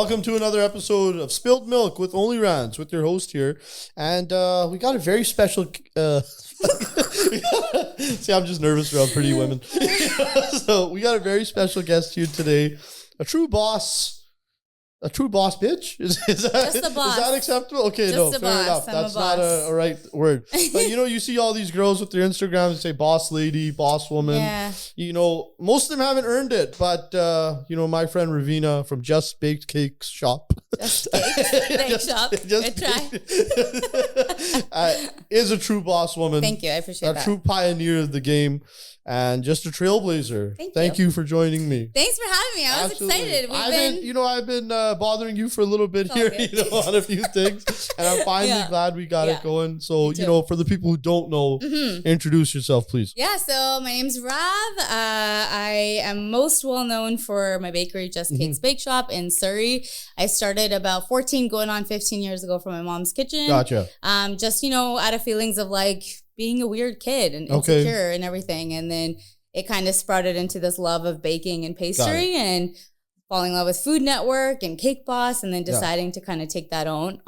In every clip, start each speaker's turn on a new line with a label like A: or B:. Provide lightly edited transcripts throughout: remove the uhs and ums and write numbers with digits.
A: Welcome to another episode of Spilled Milk with Only Rants with your host here. And we got a very special... See, I'm just nervous around pretty women. So we got a very special guest here today. A true boss bitch? Is that acceptable? Okay,
B: just
A: no, fair enough. That's not a right word. But you see all these girls with their Instagrams that say boss lady, boss woman. Yeah. Most of them haven't earned it. But, my friend Raveena from Just Cakes Shop.
B: Just Cakes Bakeshop. Good try.
A: Is a true boss woman.
B: Thank you. I appreciate that.
A: A true pioneer of the game. And just a trailblazer.
B: Thank
A: you for joining me.
B: Thanks for having me. I was excited.
A: I've been bothering you for a little bit here, on a few things, and I'm finally glad we got it going. So, for the people who don't know, introduce yourself, please.
B: Yeah. So my name's Rav. I am most well known for my bakery, Just Cakes Bakeshop in Surrey. I started about 14, going on 15 years ago from my mom's kitchen.
A: Gotcha.
B: Just out of feelings of being a weird kid and insecure and everything. And then it kind of sprouted into this love of baking and pastry and falling in love with Food Network and Cake Boss, and then deciding to kind of take that on.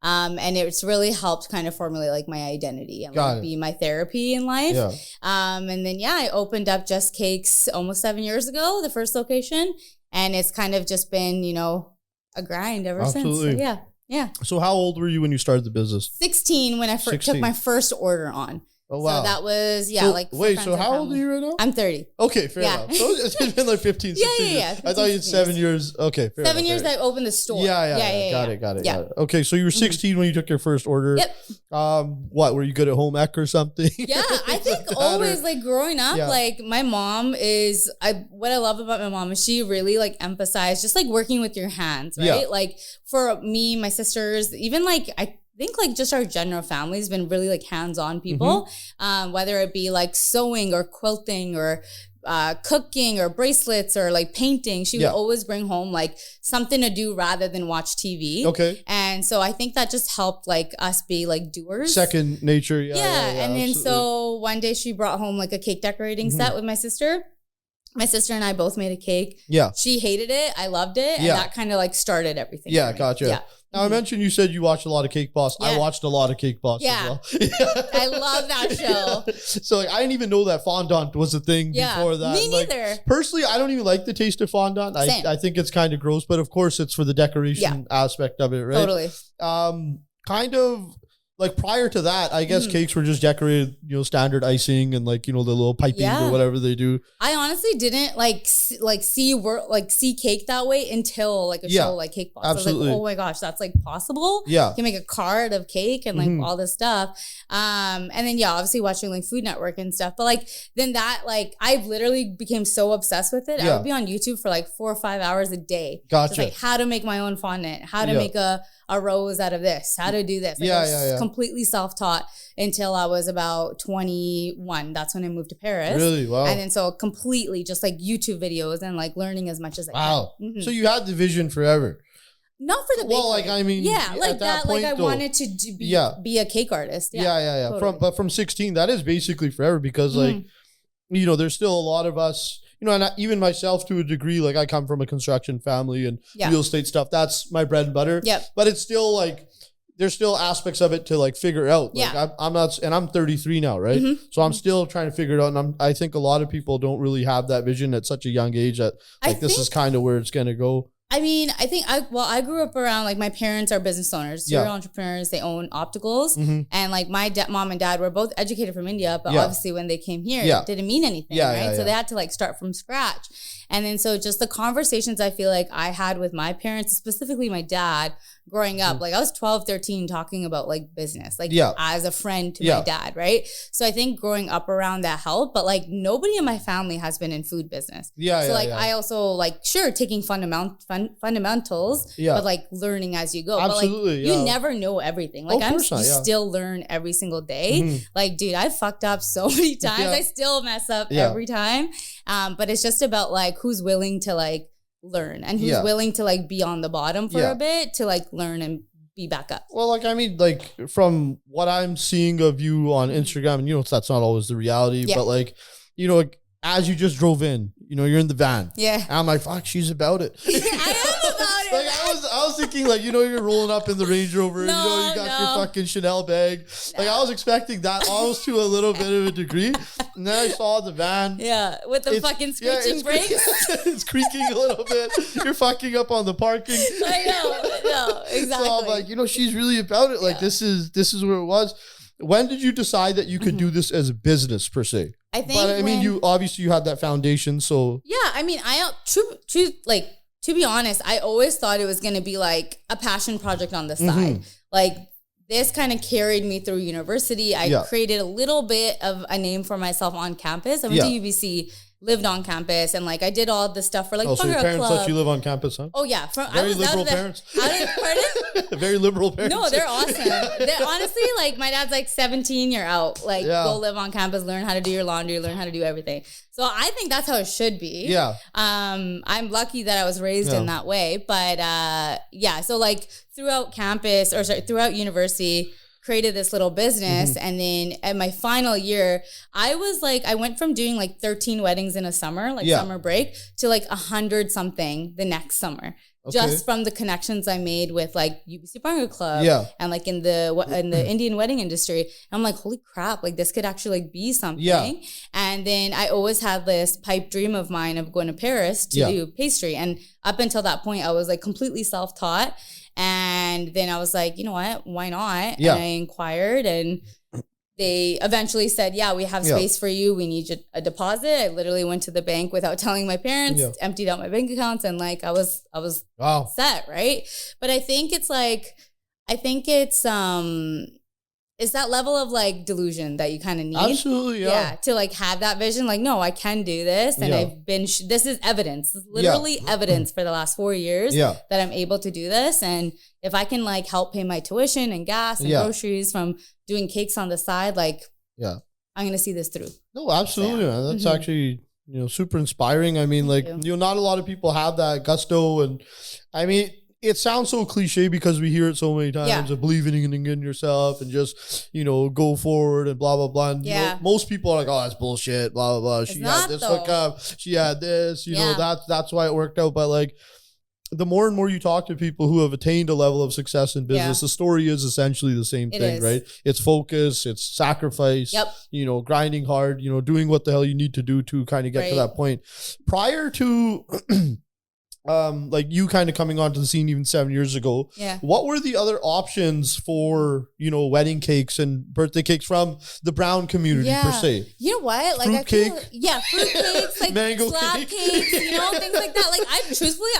B: And it's really helped kind of formulate my identity and be my therapy in life. Yeah. And then, I opened up Just Cakes almost 7 years ago, the first location. And it's kind of just been, a grind ever since. So, yeah.
A: So how old were you when you started the business?
B: 16 when I took my first order on.
A: Oh, wow.
B: So that was,
A: so how old are you right now?
B: I'm 30.
A: Okay, fair enough. So it's been 15, 16 years. 15, I thought you had 7 years. Okay, fair
B: 7 years I opened the store.
A: Got it. Okay, so you were 16 when you took your first order.
B: Yep.
A: What, were you good at home ec or something?
B: Yeah, I think always growing up, my mom is, what I love about my mom is she really emphasized just working with your hands, right? Yeah. For me, my sisters, even I think just our general family has been really hands-on people, whether it be sewing or quilting or cooking or bracelets or painting. She would always bring home something to do rather than watch TV.
A: Okay.
B: And so I think that just helped us be doers.
A: Second nature. Yeah.
B: And then so one day she brought home a cake decorating set with my sister. My sister and I both made a cake. Yeah. She hated it. I loved it. And that kind of started everything.
A: Yeah, gotcha. Yeah. Now, I mentioned you said you watched a lot of Cake Boss. Yeah. I watched a lot of Cake Boss as well.
B: I love that show.
A: So, I didn't even know that fondant was a thing before that.
B: Me neither.
A: Personally, I don't even like the taste of fondant. I think it's kind of gross, but of course, it's for the decoration aspect of it, right?
B: Totally.
A: Kind of... prior to that, I guess cakes were just decorated, standard icing and the little piping or whatever they do.
B: I honestly didn't see cake that way until a show like Cake Boss.
A: Absolutely.
B: I was oh my gosh, that's possible.
A: Yeah.
B: You can make a card of cake and all this stuff. And then obviously watching Food Network and stuff. But then that I literally became so obsessed with it. I would be on YouTube for 4 or 5 hours a day.
A: Gotcha.
B: Just how to make my own fondant, how to make a rose out of this, how to do this. I was completely self-taught until I was about 21. That's when I moved to Paris.
A: Really? Wow.
B: And then so completely just YouTube videos and learning as much as I can.
A: Wow. So you had the vision forever.
B: Not for the bakery.
A: Well, at that point,
B: I wanted to be a cake artist.
A: Yeah. Totally. From 16, that is basically forever because there's still a lot of us, and even myself to a degree, I come from a construction family and real estate stuff. That's my bread and butter.
B: Yep.
A: But it's still there's still aspects of it to figure out. I'm not, and I'm 33 now, right? So I'm still trying to figure it out. And I think a lot of people don't really have that vision at such a young age that this is kind of where it's going to go.
B: I mean, I think I grew up around my parents are business owners, serial entrepreneurs. They own opticals, and my mom and dad were both educated from India, but obviously when they came here, it didn't mean anything, right? So they had to start from scratch, and then so just the conversations I feel I had with my parents, specifically my dad, growing up, I was 12, 13 talking about business, as a friend to my dad, right? So I think growing up around that helped, but nobody in my family has been in food business. I also sure taking fundamentals, but learning as you go.
A: Absolutely,
B: but you never know everything. You still learn every single day. Dude, I fucked up so many times. I still mess up every time. But it's just about who's willing to learn and who's willing to be on the bottom for a bit to learn and be back up.
A: Well, from what I'm seeing of you on Instagram, and that's not always the reality, but as you just drove in, you're in the van.
B: Yeah.
A: And I'm fuck, she's about it.
B: I am about it.
A: Like I was thinking like, you know, you're rolling up in the Range Rover, you know, you got your fucking Chanel bag. Like I was expecting that almost to a little bit of a degree. And then I saw the van.
B: Yeah, with the fucking screeching brakes.
A: It's creaking a little bit. You're fucking up on the parking.
B: I know, exactly.
A: So I'm like, you know, she's really about it. Like this is where it was. When did you decide that you could do this as a business per se?
B: I think,
A: but I mean, you had that foundation, so
B: yeah. I mean, like to be honest, I always thought it was going to be like a passion project on the side. Like this kind of carried me through university. I created a little bit of a name for myself on campus. I went to UBC. Lived on campus and like I did all the stuff for like
A: so your parents let you live on campus, huh?
B: Oh yeah,
A: very liberal parents.
B: Pardon?
A: Very liberal parents.
B: No, they're awesome. They're honestly like my dad's like 17, you're out. Like go live on campus, learn how to do your laundry, learn how to do everything. So I think that's how it should be. Yeah. I'm lucky that I was raised in that way, but so like throughout university. Created this little business. And then at my final year, I went from doing like 13 weddings in a summer, like summer break, to like 100 something the next summer. Okay. Just from the connections I made with like UBC Barnger Club and like in the Indian wedding industry. And I'm like, holy crap, like this could actually like be something. Yeah. And then I always had this pipe dream of mine of going to Paris to do pastry. And up until that point, I was like completely self-taught. And then I was like, you know what? Why not? Yeah. And I inquired and they eventually said, yeah, we have space for you. We need a deposit. I literally went to the bank without telling my parents, emptied out my bank accounts. And like, I was set. Right. But I think it's that level of like delusion that you kind of need.
A: Absolutely. Yeah.
B: To like have that vision. Like, no, I can do this. And I've been, this is evidence. This is literally evidence for the last 4 years that I'm able to do this. And if I can like help pay my tuition and gas and groceries from doing cakes on the side, like, I'm going to see this through.
A: No, absolutely. Man. That's actually, you know, super inspiring. I mean, like, you know, not a lot of people have that gusto. And I mean, it sounds so cliche because we hear it so many times of believing in yourself and just, you know, go forward and blah, blah, blah. And, you know, most people are like, oh, that's bullshit, blah, blah, blah. She had this hookup. She had this, you know, that's why it worked out. But like the more and more you talk to people who have attained a level of success in business, the story is essentially the same thing, right? It's focus, it's sacrifice, you know, grinding hard, you know, doing what the hell you need to do to kind of get to that point. Prior to... like you kind of coming onto the scene even 7 years ago. Yeah. What were the other options for, you know, wedding cakes and birthday cakes from the brown community per se?
B: You know what? Like fruit cakes, like mango slab cakes, you know, things like that. Like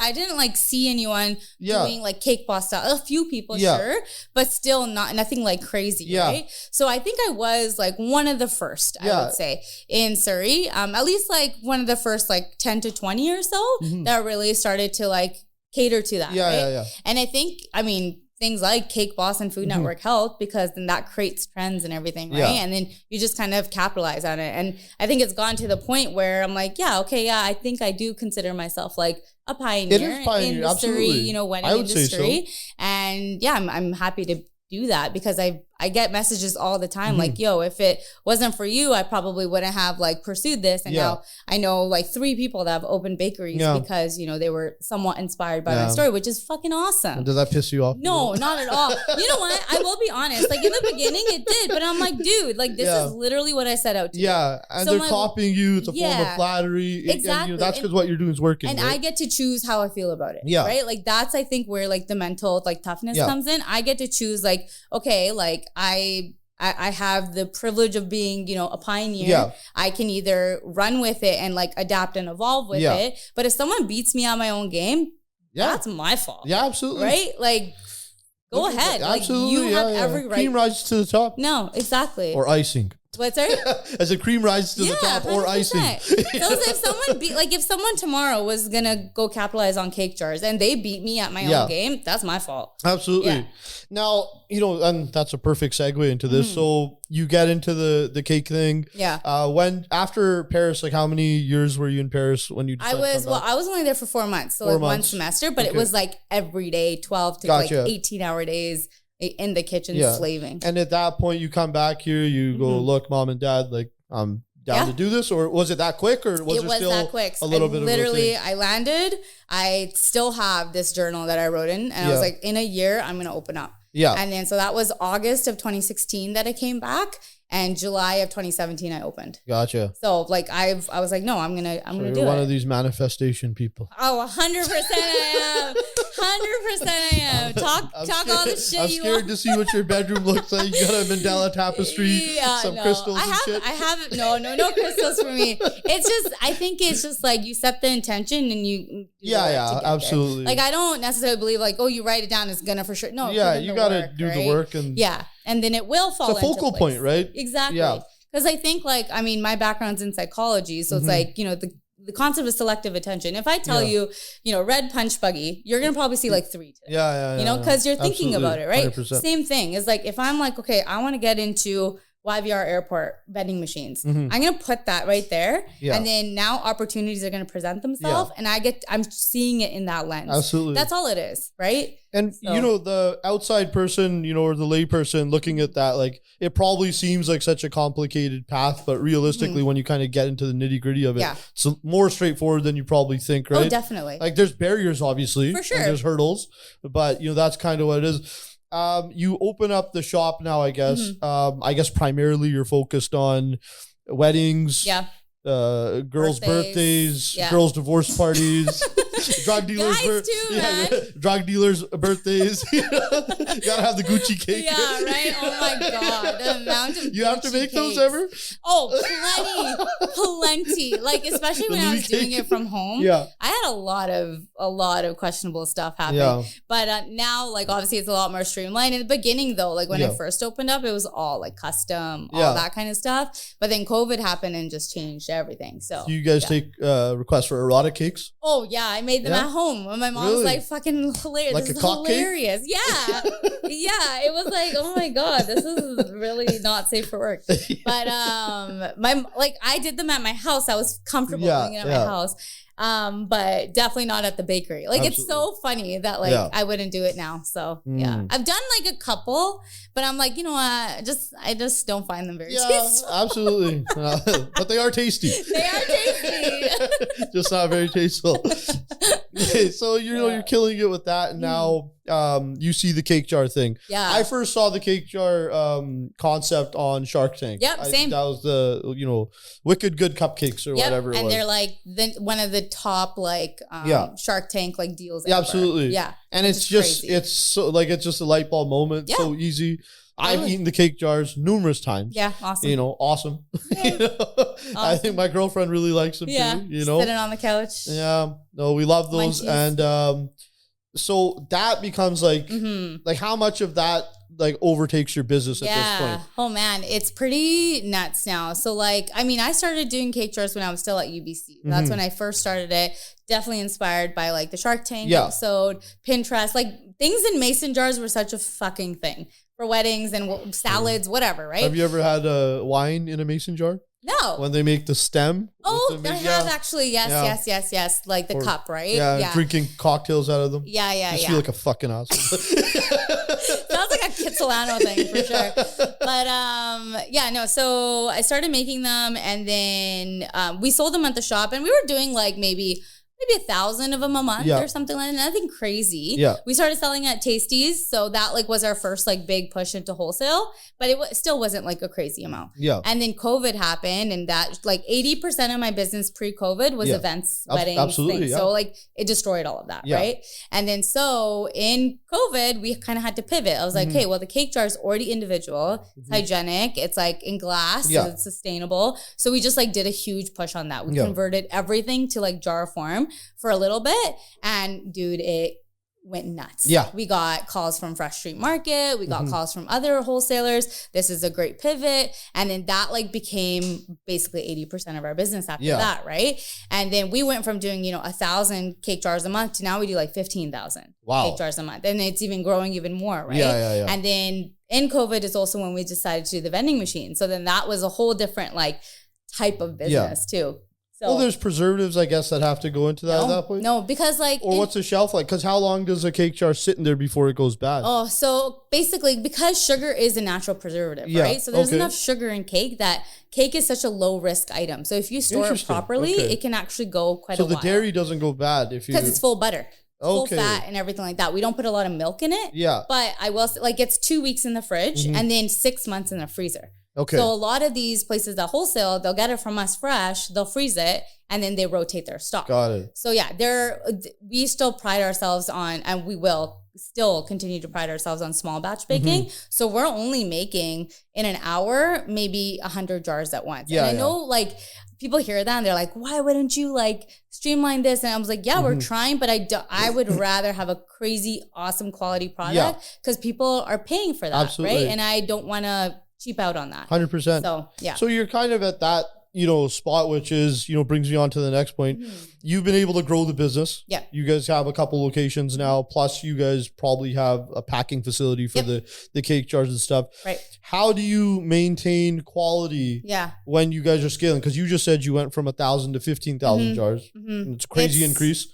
B: I didn't like see anyone doing like cake boss style. A few people, sure, but still nothing like crazy, right? So I think I was like one of the first, I would say, in Surrey. At least like one of the first like 10 to 20 or so that really started to like cater to that. Right? And I think, I mean, things like Cake Boss and Food Network help because then that creates trends and everything, right? And then you just kind of capitalize on it. And I think it's gone to the point where I'm like, I think I do consider myself like a pioneer in the Surrey, you know, wedding industry. And I'm happy to do that because I get messages all the time like, yo, if it wasn't for you, I probably wouldn't have like pursued this. And now I know like 3 people that have opened bakeries because, you know, they were somewhat inspired by my story, which is fucking awesome.
A: And does that piss you off?
B: No, not at all. You know what? I will be honest. Like in the beginning it did, but I'm like, dude, like this is literally what I set out to do.
A: And so they're copying you. It's a form of flattery.
B: Exactly.
A: And, you know, that's because what you're doing is working.
B: And I get to choose how I feel about it. Right? Like that's, I think, where like the mental like toughness comes in. I get to choose like, okay, like I have the privilege of being, you know, a pioneer. I can either run with it and like adapt and evolve with it. But if someone beats me on my own game, that's my fault.
A: Yeah, absolutely.
B: Right? Like, go ahead. Absolutely. Like, you have every right.
A: Cream rises to the top.
B: No, exactly.
A: Or icing.
B: What's that?
A: As a cream rises to the top 100%. Or icing.
B: So if someone tomorrow was gonna go capitalize on cake jars and they beat me at my own game, that's my fault.
A: Absolutely. Yeah. Now, you know, and that's a perfect segue into this. So you get into the cake thing. Yeah. When after Paris, like how many years were you in Paris when you decided
B: I was only there for 4 months. So like 1 semester, but it was like every day, 12 to like 18-hour days. In the kitchen slaving.
A: And at that point you come back here, you go, look, mom and dad, like I'm down to do this, or was it that quick, or was it still that quick? A little bit of literally,
B: I landed. I still have this journal that I wrote in, and I was like, in a year, I'm going to open up.
A: Yeah.
B: And then, so that was August of 2016 that I came back. And July of 2017, I opened.
A: Gotcha.
B: So like I was like, no, I'm gonna do it.
A: One of these manifestation people.
B: Oh, 100% I am. 100% I am. Talk all the shit you want.
A: I'm scared to see what your bedroom looks like. You got a mandala tapestry, some crystals and shit.
B: I have no crystals for me. It's just, I think it's just like you set the intention and you
A: absolutely.
B: Like I don't necessarily believe like, oh, you write it down, it's gonna for sure. No,
A: you gotta do the work and
B: and then it will fall into place.
A: It's a focal point, right?
B: Exactly. Yeah. Because I think like, I mean, my background's in psychology. So it's like, you know, the concept of selective attention. If I tell you, you know, red punch buggy, you're going to probably see like 3 today. You know, because you're thinking about it, right? 100%. Same thing is like, if I'm like, okay, I want to get into YVR airport vending machines. I'm going to put that right there. And then now opportunities are going to present themselves and I'm seeing it in that lens.
A: Absolutely.
B: That's all it is. Right.
A: And you know, the outside person, you know, or the lay person looking at that, like it probably seems like such a complicated path, but realistically, when you kind of get into the nitty gritty of it, it's more straightforward than you probably think, right?
B: Oh, definitely.
A: Like there's barriers, obviously.
B: For sure.
A: And there's hurdles, but you know, that's kind of what it is. You open up the shop now, I guess. I guess primarily you're focused on weddings, girls' birthdays, girls' divorce parties, drug dealers' drug dealers' birthdays. You gotta have the Gucci cake.
B: Yeah, right. Oh my god, the amount of
A: you have to make
B: cakes.
A: Those ever?
B: Oh, plenty. Like especially when I was doing it from home.
A: Yeah,
B: I had a lot of questionable stuff happen. Yeah. But now, like obviously, it's a lot more streamlined. In the beginning, though, like when I first opened up, it was all like custom, all that kind of stuff. But then COVID happened and just changed everything. So
A: do you guys take requests for erotic cakes?
B: Oh yeah, I made them at home. And my mom was like, "Fucking hilarious!
A: Like
B: this
A: a
B: is
A: cock
B: hilarious!"
A: Cake?
B: Yeah, yeah. It was like, oh my god, this is really not safe for work. But I did them at my house. I was comfortable doing it at my house. But definitely not at the bakery. Like It's so funny that I wouldn't do it now. So I've done like a couple, but I'm like, you know what? I just don't find them very tasty.
A: Absolutely. But they are tasty.
B: They are tasty.
A: Just not very tasteful. Okay, so you're killing it with that, and now you see the cake jar thing. Yeah, I first saw the cake jar concept on Shark Tank.
B: Yep, same.
A: That was the Wicked Good Cupcakes or whatever it was.
B: And they're like one of the top Shark Tank like deals.
A: Yeah, absolutely. Yeah, and it's just crazy. It's so it's just a light bulb moment. Yeah. So easy. I've eaten the cake jars numerous times.
B: Yeah, awesome.
A: Awesome. Awesome. I think my girlfriend really likes them too.
B: Sitting on the couch.
A: Yeah, no, we love those, and so that becomes like how much of that overtakes your business at this point?
B: Oh man, it's pretty nuts now. So I started doing cake jars when I was still at UBC. That's when I first started it. Definitely inspired by the Shark Tank episode, Pinterest, things in mason jars were such a fucking thing for weddings and salads, whatever, right?
A: Have you ever had a wine in a mason jar?
B: No.
A: When they make the stem?
B: Oh, I have actually. Yes. Like the cup, right?
A: Yeah, drinking cocktails out of them.
B: Yeah.
A: I feel like a fucking asshole.
B: Sounds like a Kitsilano thing for sure. But so I started making them, and then we sold them at the shop, and we were doing maybe 1,000 of them a month or something like that. Nothing crazy. Yeah. We started selling at Tasties. So that was our first big push into wholesale, but it still wasn't a crazy amount. Yeah. And then COVID happened, and that 80% of my business pre-COVID was events, weddings, absolutely, things. Yeah. So it destroyed all of that. Yeah. Right. And then so in COVID, we kind of had to pivot. I was like, okay, well, the cake jar is already individual. It's hygienic. It's in glass. So it's sustainable. So we just did a huge push on that. We converted everything to jar form for a little bit, and dude, it went nuts. Yeah, we got calls from Fresh Street Market, we got calls from other wholesalers. This is a great pivot, and then that became basically 80% of our business after that, right? And then we went from doing 1,000 cake jars a month to now we do 15,000 cake jars a month, and it's even growing even more, right? Yeah. And then in COVID is also when we decided to do the vending machine. So then that was a whole different type of business too. So,
A: well, there's preservatives, I guess, that have to go into that at that point.
B: No, because like,
A: or what's the shelf like? Because how long does a cake jar sit in there before it goes bad?
B: Oh, so basically, because sugar is a natural preservative, right? So there's enough sugar in cake that cake is such a low risk item. So if you store it properly, it can actually go quite a while.
A: So the dairy doesn't go bad because
B: it's full butter. Full fat and everything like that. We don't put a lot of milk in it.
A: Yeah.
B: But I will say, like, it's 2 weeks in the fridge and then 6 months in the freezer.
A: Okay.
B: So a lot of these places that wholesale, they'll get it from us fresh, they'll freeze it, and then they rotate their stock.
A: Got it.
B: So yeah, we still pride ourselves on, and we will still continue to pride ourselves on small batch baking. So we're only making in an hour, maybe 100 jars at once. Yeah, and I know like people hear that and they're like, why wouldn't you like streamline this? And I was like, yeah, we're trying, but I would rather have a crazy, awesome quality product because people are paying for that. Absolutely. Right. And I don't want to cheap out on that.
A: 100%.
B: So yeah.
A: So you're kind of at that, spot, which is, brings me on to the next point. You've been able to grow the business. Yeah. You guys have a couple locations now, plus you guys probably have a packing facility for the cake jars and stuff. Right. How do you maintain quality when you guys are scaling? Because you just said you went from 1,000 to 15,000 jars. It's a crazy increase.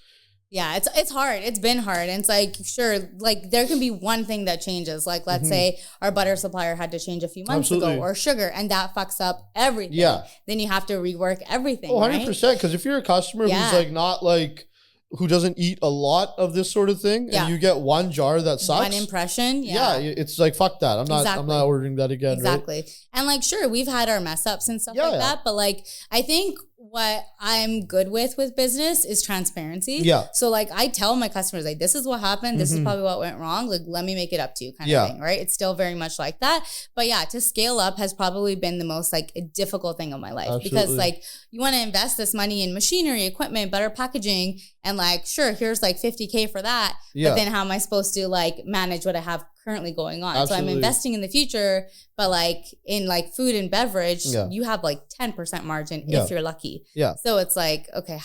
B: Yeah, it's hard. It's been hard. And it's like, sure, like there can be one thing that changes. Like let's say our butter supplier had to change a few months ago, or sugar, and that fucks up everything. Yeah. Then you have to rework everything. Oh,
A: 100%. Because if you're a customer who's like not like, who doesn't eat a lot of this sort of thing, and you get one jar that sucks.
B: One impression.
A: Yeah. It's like, fuck that. I'm not ordering that again.
B: Exactly. Right? And like, sure, we've had our mess ups and stuff like that. But like, I think what I'm good with business is transparency. Yeah. So like I tell my customers, like, this is what happened. This is probably what went wrong. Like, let me make it up to you kind of thing. Right. It's still very much like that. But yeah, to scale up has probably been the most like difficult thing of my life. Because like you want to invest this money in machinery, equipment, better packaging. And like, sure, here's like 50K for that. But then how am I supposed to like manage what I have currently going on? So I'm investing in the future, but like in like food and beverage, you have like 10% margin if you're lucky. Yeah. So it's like, okay,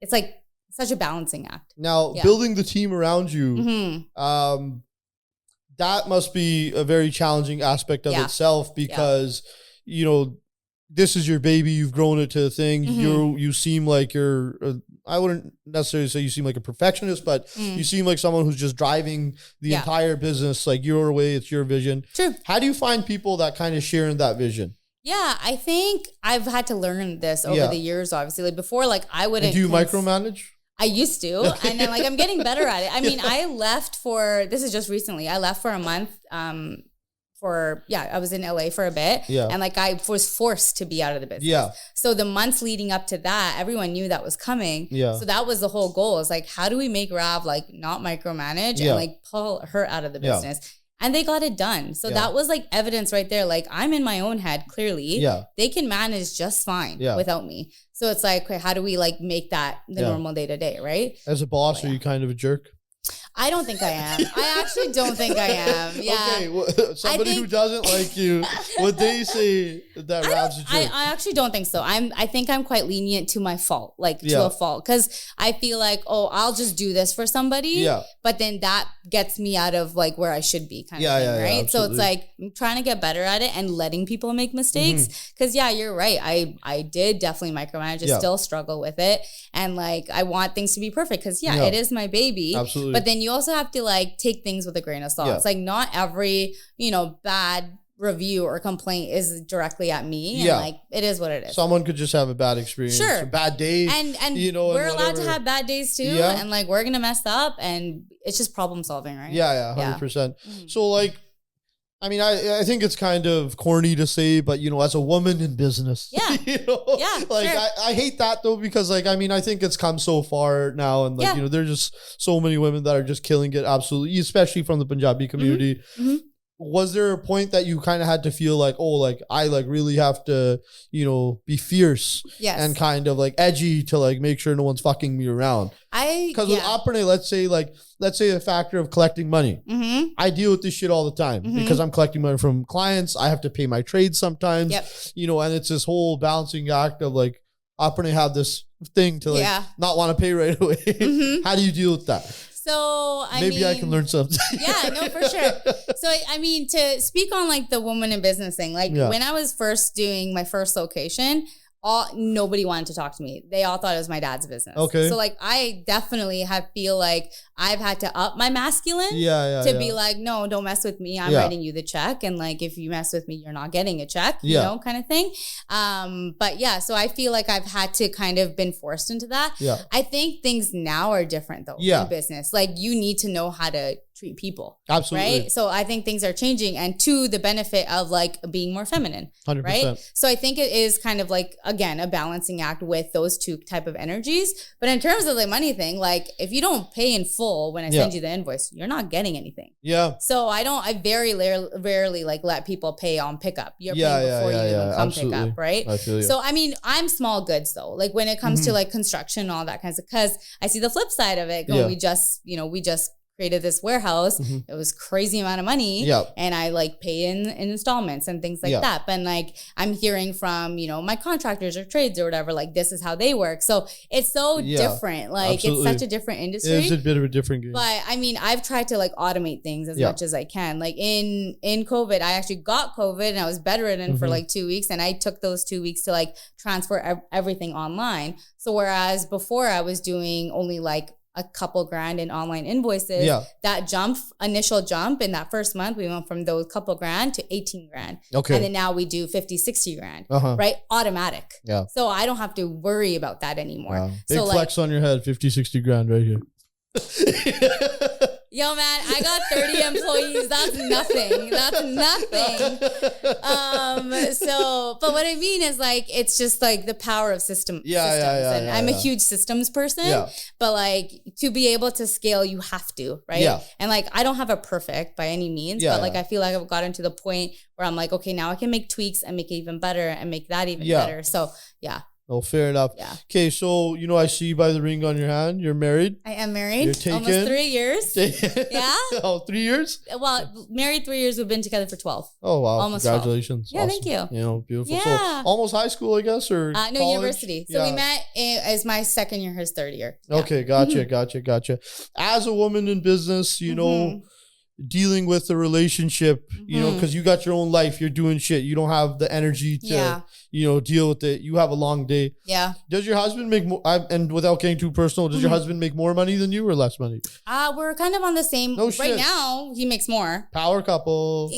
B: it's like such a balancing act.
A: Now, building the team around you, that must be a very challenging aspect of itself because, this is your baby. You've grown it to a thing. You seem like I wouldn't necessarily say you seem like a perfectionist, but you seem like someone who's just driving the entire business like your way. It's your vision. True. How do you find people that kind of share in that vision?
B: Yeah, I think I've had to learn this over the years, obviously. Like before, like I wouldn't.
A: And do you micromanage?
B: I used to. Okay. And then like I'm getting better at it. I mean, I left this is just recently. I left for a month. I was in LA for a bit. Yeah. And like I was forced to be out of the business. Yeah. So the months leading up to that, everyone knew that was coming. Yeah. So that was the whole goal. Is like, how do we make Rav like not micromanage and like pull her out of the business? Yeah. And they got it done. So that was like evidence right there. Like I'm in my own head, clearly. Yeah. They can manage just fine without me. So it's like, okay, how do we like make that the normal day to day, right?
A: As a boss, are you kind of a jerk?
B: I don't think I am. I actually don't think I am. Yeah. Okay,
A: well, somebody who doesn't like you, would they say that Rav's a jerk?
B: I actually don't think so. I think I'm quite lenient to my fault, like to a fault. Because I feel like, I'll just do this for somebody. Yeah. But then that gets me out of like where I should be kind of thing, right? Yeah, so it's like I'm trying to get better at it and letting people make mistakes. Because you're right. I did definitely micromanage. I still struggle with it. And like I want things to be perfect because it is my baby. Absolutely. But then you also have to like take things with a grain of salt. It's like not every, bad review or complaint is directly at me. And like it is what it is.
A: Someone could just have a bad experience. Sure. A bad day.
B: And we're allowed to have bad days too. Yeah. And like we're gonna mess up and it's just problem solving, right?
A: Yeah, 100%. So like I mean, I think it's kind of corny to say, but as a woman in business, like sure. I hate that though, because like, I mean, I think it's come so far now and like, there's just so many women that are just killing it. Absolutely. Especially from the Punjabi community. Was there a point that you kind of had to feel like, I like really have to, be fierce and kind of like edgy to like make sure no one's fucking me around? Because with Aperne, let's say the factor of collecting money. I deal with this shit all the time because I'm collecting money from clients. I have to pay my trades sometimes, and it's this whole balancing act of like, Aperne have this thing to like not want to pay right away. How do you deal with that?
B: So
A: maybe I can learn something.
B: Yeah, no, for sure. So I mean, to speak on like the woman in business thing, like when I was first doing my first location, nobody wanted to talk to me. They all thought it was my dad's business.
A: Okay.
B: So like I definitely feel like I've had to up my masculine to be like, no, don't mess with me. I'm writing you the check. And like, if you mess with me, you're not getting a check, you know, kind of thing. But yeah, so I feel like I've had to kind of been forced into that. Yeah. I think things now are different though in business. Like you need to know how to treat people. Absolutely. Right. So I think things are changing, and to the benefit of like being more feminine. 100%. Right. So I think it is kind of like, again, a balancing act with those two type of energies. But in terms of the money thing, like if you don't pay in full when I send you the invoice, you're not getting anything. Yeah. So I very rarely like let people pay on pickup. You're paying before you even come pick up. Right. I feel you. So I mean, I'm small goods though. Like when it comes to like construction and all that kinds of, because I see the flip side of it. We just created this warehouse. It was crazy amount of money. And I like pay in installments and things like that. But like I'm hearing from, my contractors or trades or whatever, like this is how they work. So it's so different. Like it's such a different industry.
A: It's a bit of a different game.
B: But I mean, I've tried to like automate things as much as I can. Like in COVID, I actually got COVID and I was bedridden for like 2 weeks. And I took those 2 weeks to like transfer everything online. So whereas before I was doing only like a couple grand in online invoices, that initial jump in that first month, we went from those couple grand to 18 grand. Okay. And then now we do 50, 60 grand, right? Automatic. Yeah. So I don't have to worry about that anymore. Wow.
A: Big flex on your head, 50, 60 grand right here.
B: Yo, man, I got 30 employees. That's nothing. That's nothing. But what I mean is like, it's just like the power of systems. And I'm a huge systems person, but like to be able to scale, you have to, right? Yeah. And like, I don't have a perfect by any means, but like, I feel like I've gotten to the point where I'm like, okay, now I can make tweaks and make it even better and make that even better. So yeah.
A: Oh, fair enough. Yeah. Okay, so, I see by the ring on your hand, you're married.
B: I am married. You're taken. Almost 3 years. Yeah.
A: Oh, 3 years?
B: Well, married 3 years. We've been together for 12.
A: Oh, wow. Almost Congratulations.
B: 12. Yeah, awesome.
A: Thank you. Beautiful. Yeah. So, almost high school, I guess, or
B: no,
A: college?
B: University. So we met as my second year, his third year.
A: Yeah. Okay, gotcha. As a woman in business, dealing with the relationship, because you got your own life, you're doing shit. You don't have the energy to, deal with it. You have a long day. Yeah. Does your husband make more, and without getting too personal, does your husband make more money than you or less money?
B: We're kind of on the same. No shit. Right now, he makes more.
A: Power couple.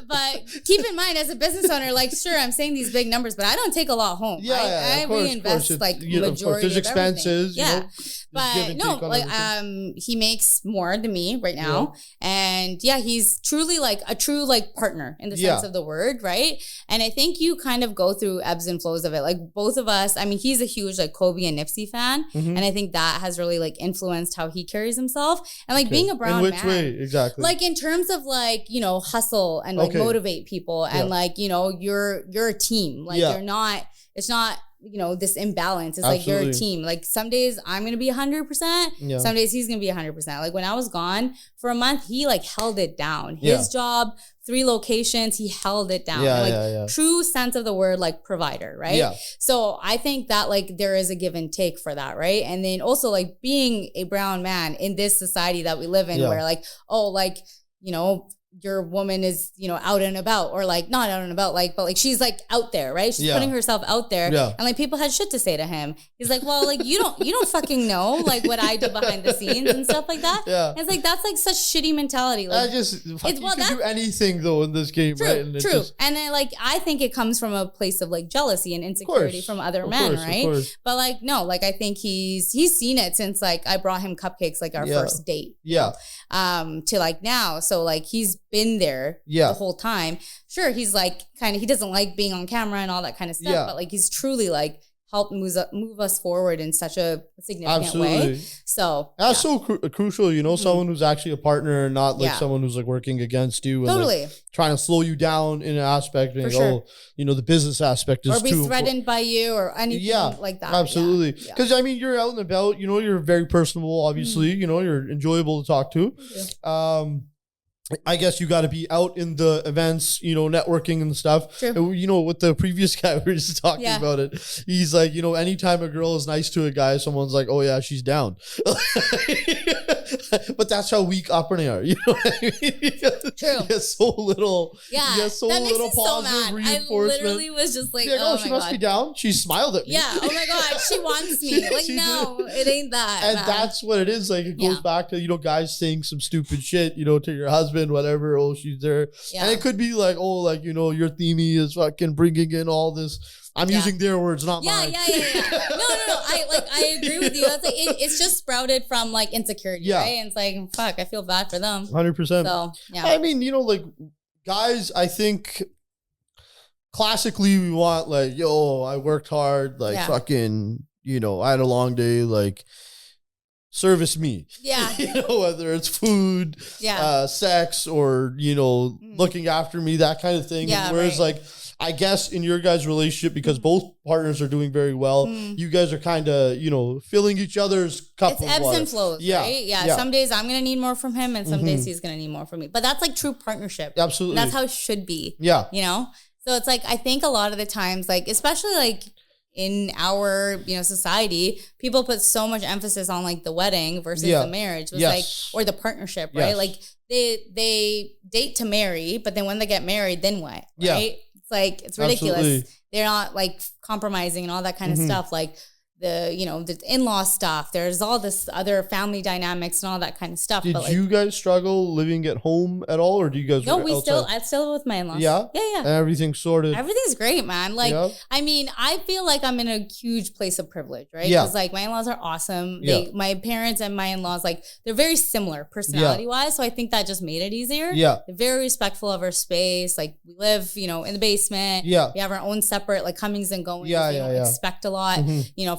B: But keep in mind, as a business owner, like, sure, I'm saying these big numbers, but I don't take a lot home. I reinvest like majority
A: there's expenses.
B: But no, like he makes more than me right now, and he's truly like a true like partner in the sense of the word, right? And I think you kind of go through ebbs and flows of it. Like both of us, I mean, he's a huge like Kobe and Nipsey fan, and I think that has really like influenced how he carries himself. And like being a brown man, in which way exactly? Like in terms of like hustle and like motivate people, and like you're a team. Like you're not. It's not. This imbalance. It's like you're a team. Like some days I'm going to be 100%. Some days he's going to be 100%. Like when I was gone for a month, he like held it down. His job, 3 locations, he held it down. True sense of the word, like provider, right? Yeah. So I think that like there is a give and take for that, right? And then also like being a brown man in this society that we live in where like, your woman is, out and about, or like not out and about, like, but like she's like out there, right? She's putting herself out there, and like people had shit to say to him. He's like, well, like you don't fucking know like what I do behind the scenes and stuff like that. Yeah, and it's like that's like such shitty mentality. Like
A: you can do anything though in this game,
B: true,
A: right? And
B: true. And then like I think it comes from a place of like jealousy and insecurity from other men, right? But like no, like I think he's seen it since like I brought him cupcakes like our first date. Yeah. To like now, so like he's been there the whole time. Sure, he's like he doesn't like being on camera and all that kind of stuff, but like he's truly like helped move us forward in such a significant way. So
A: that's so crucial, someone who's actually a partner and not like someone who's like working against you and like, trying to slow you down in an aspect. And the business aspect is
B: or be
A: too
B: threatened by you or anything like that.
A: Absolutely. Because I mean, you're out and about, you're very personable, obviously, you're enjoyable to talk to. I guess you got to be out in the events, networking and stuff. True. And, with the previous guy, we were just talking about it. He's like, anytime a girl is nice to a guy, someone's like, oh yeah, she's down. But that's how weak upbringing are. You know what I mean?
B: True.
A: You get so little.
B: Yeah.
A: You get so
B: that makes
A: little
B: me so
A: positive
B: mad.
A: reinforcement.
B: I literally was just like,
A: oh she must be down. She smiled at me.
B: Yeah. Oh my God. She wants me. Like, no, it ain't that.
A: And that's what it is. Like, it goes back to, guys saying some stupid shit, to your husband, whatever. Oh, she's there. Yeah. And it could be like, oh, like, your themey is fucking bringing in all this. I'm using their words, not mine.
B: Yeah. No. I agree with you. That's like, it's just sprouted from like insecurity, right? And it's like, fuck, I feel bad for them.
A: 100%.
B: So, yeah.
A: I mean, like, guys, I think classically we want like, yo, I worked hard, like fucking, I had a long day, like, service me.
B: Yeah.
A: Whether it's food, sex, or, looking after me, that kind of thing.
B: Yeah,
A: whereas like, I guess in your guys' relationship, because both partners are doing very well, you guys are kind of, filling each other's cup of water.
B: It's ebbs and flows, right? Yeah. Some days I'm going to need more from him and some days he's going to need more from me. But that's like true partnership.
A: Absolutely.
B: And that's how it should be.
A: Yeah.
B: So it's like, I think a lot of the times, like, especially like in our, society, people put so much emphasis on like the wedding versus the marriage. It's like, or the partnership, right? Like they date to marry, but then when they get married, then what? Right? It's like, it's ridiculous. Absolutely. They're not like compromising and all that kind of stuff. Like the in-law stuff. There's all this other family dynamics and all that kind of stuff.
A: Did you guys struggle living at home at all, or do you guys?
B: No, I still live with my in-laws.
A: Yeah.
B: And
A: everything's sorted.
B: Everything's great, man. Like, I mean, I feel like I'm in a huge place of privilege, right? Because like my in-laws are awesome. My parents and my in-laws, like, they're very similar personality-wise. So I think that just made it easier.
A: Yeah.
B: They're very respectful of our space. Like, we live, in the basement.
A: Yeah.
B: We have our own separate like comings and goings. We don't expect a lot.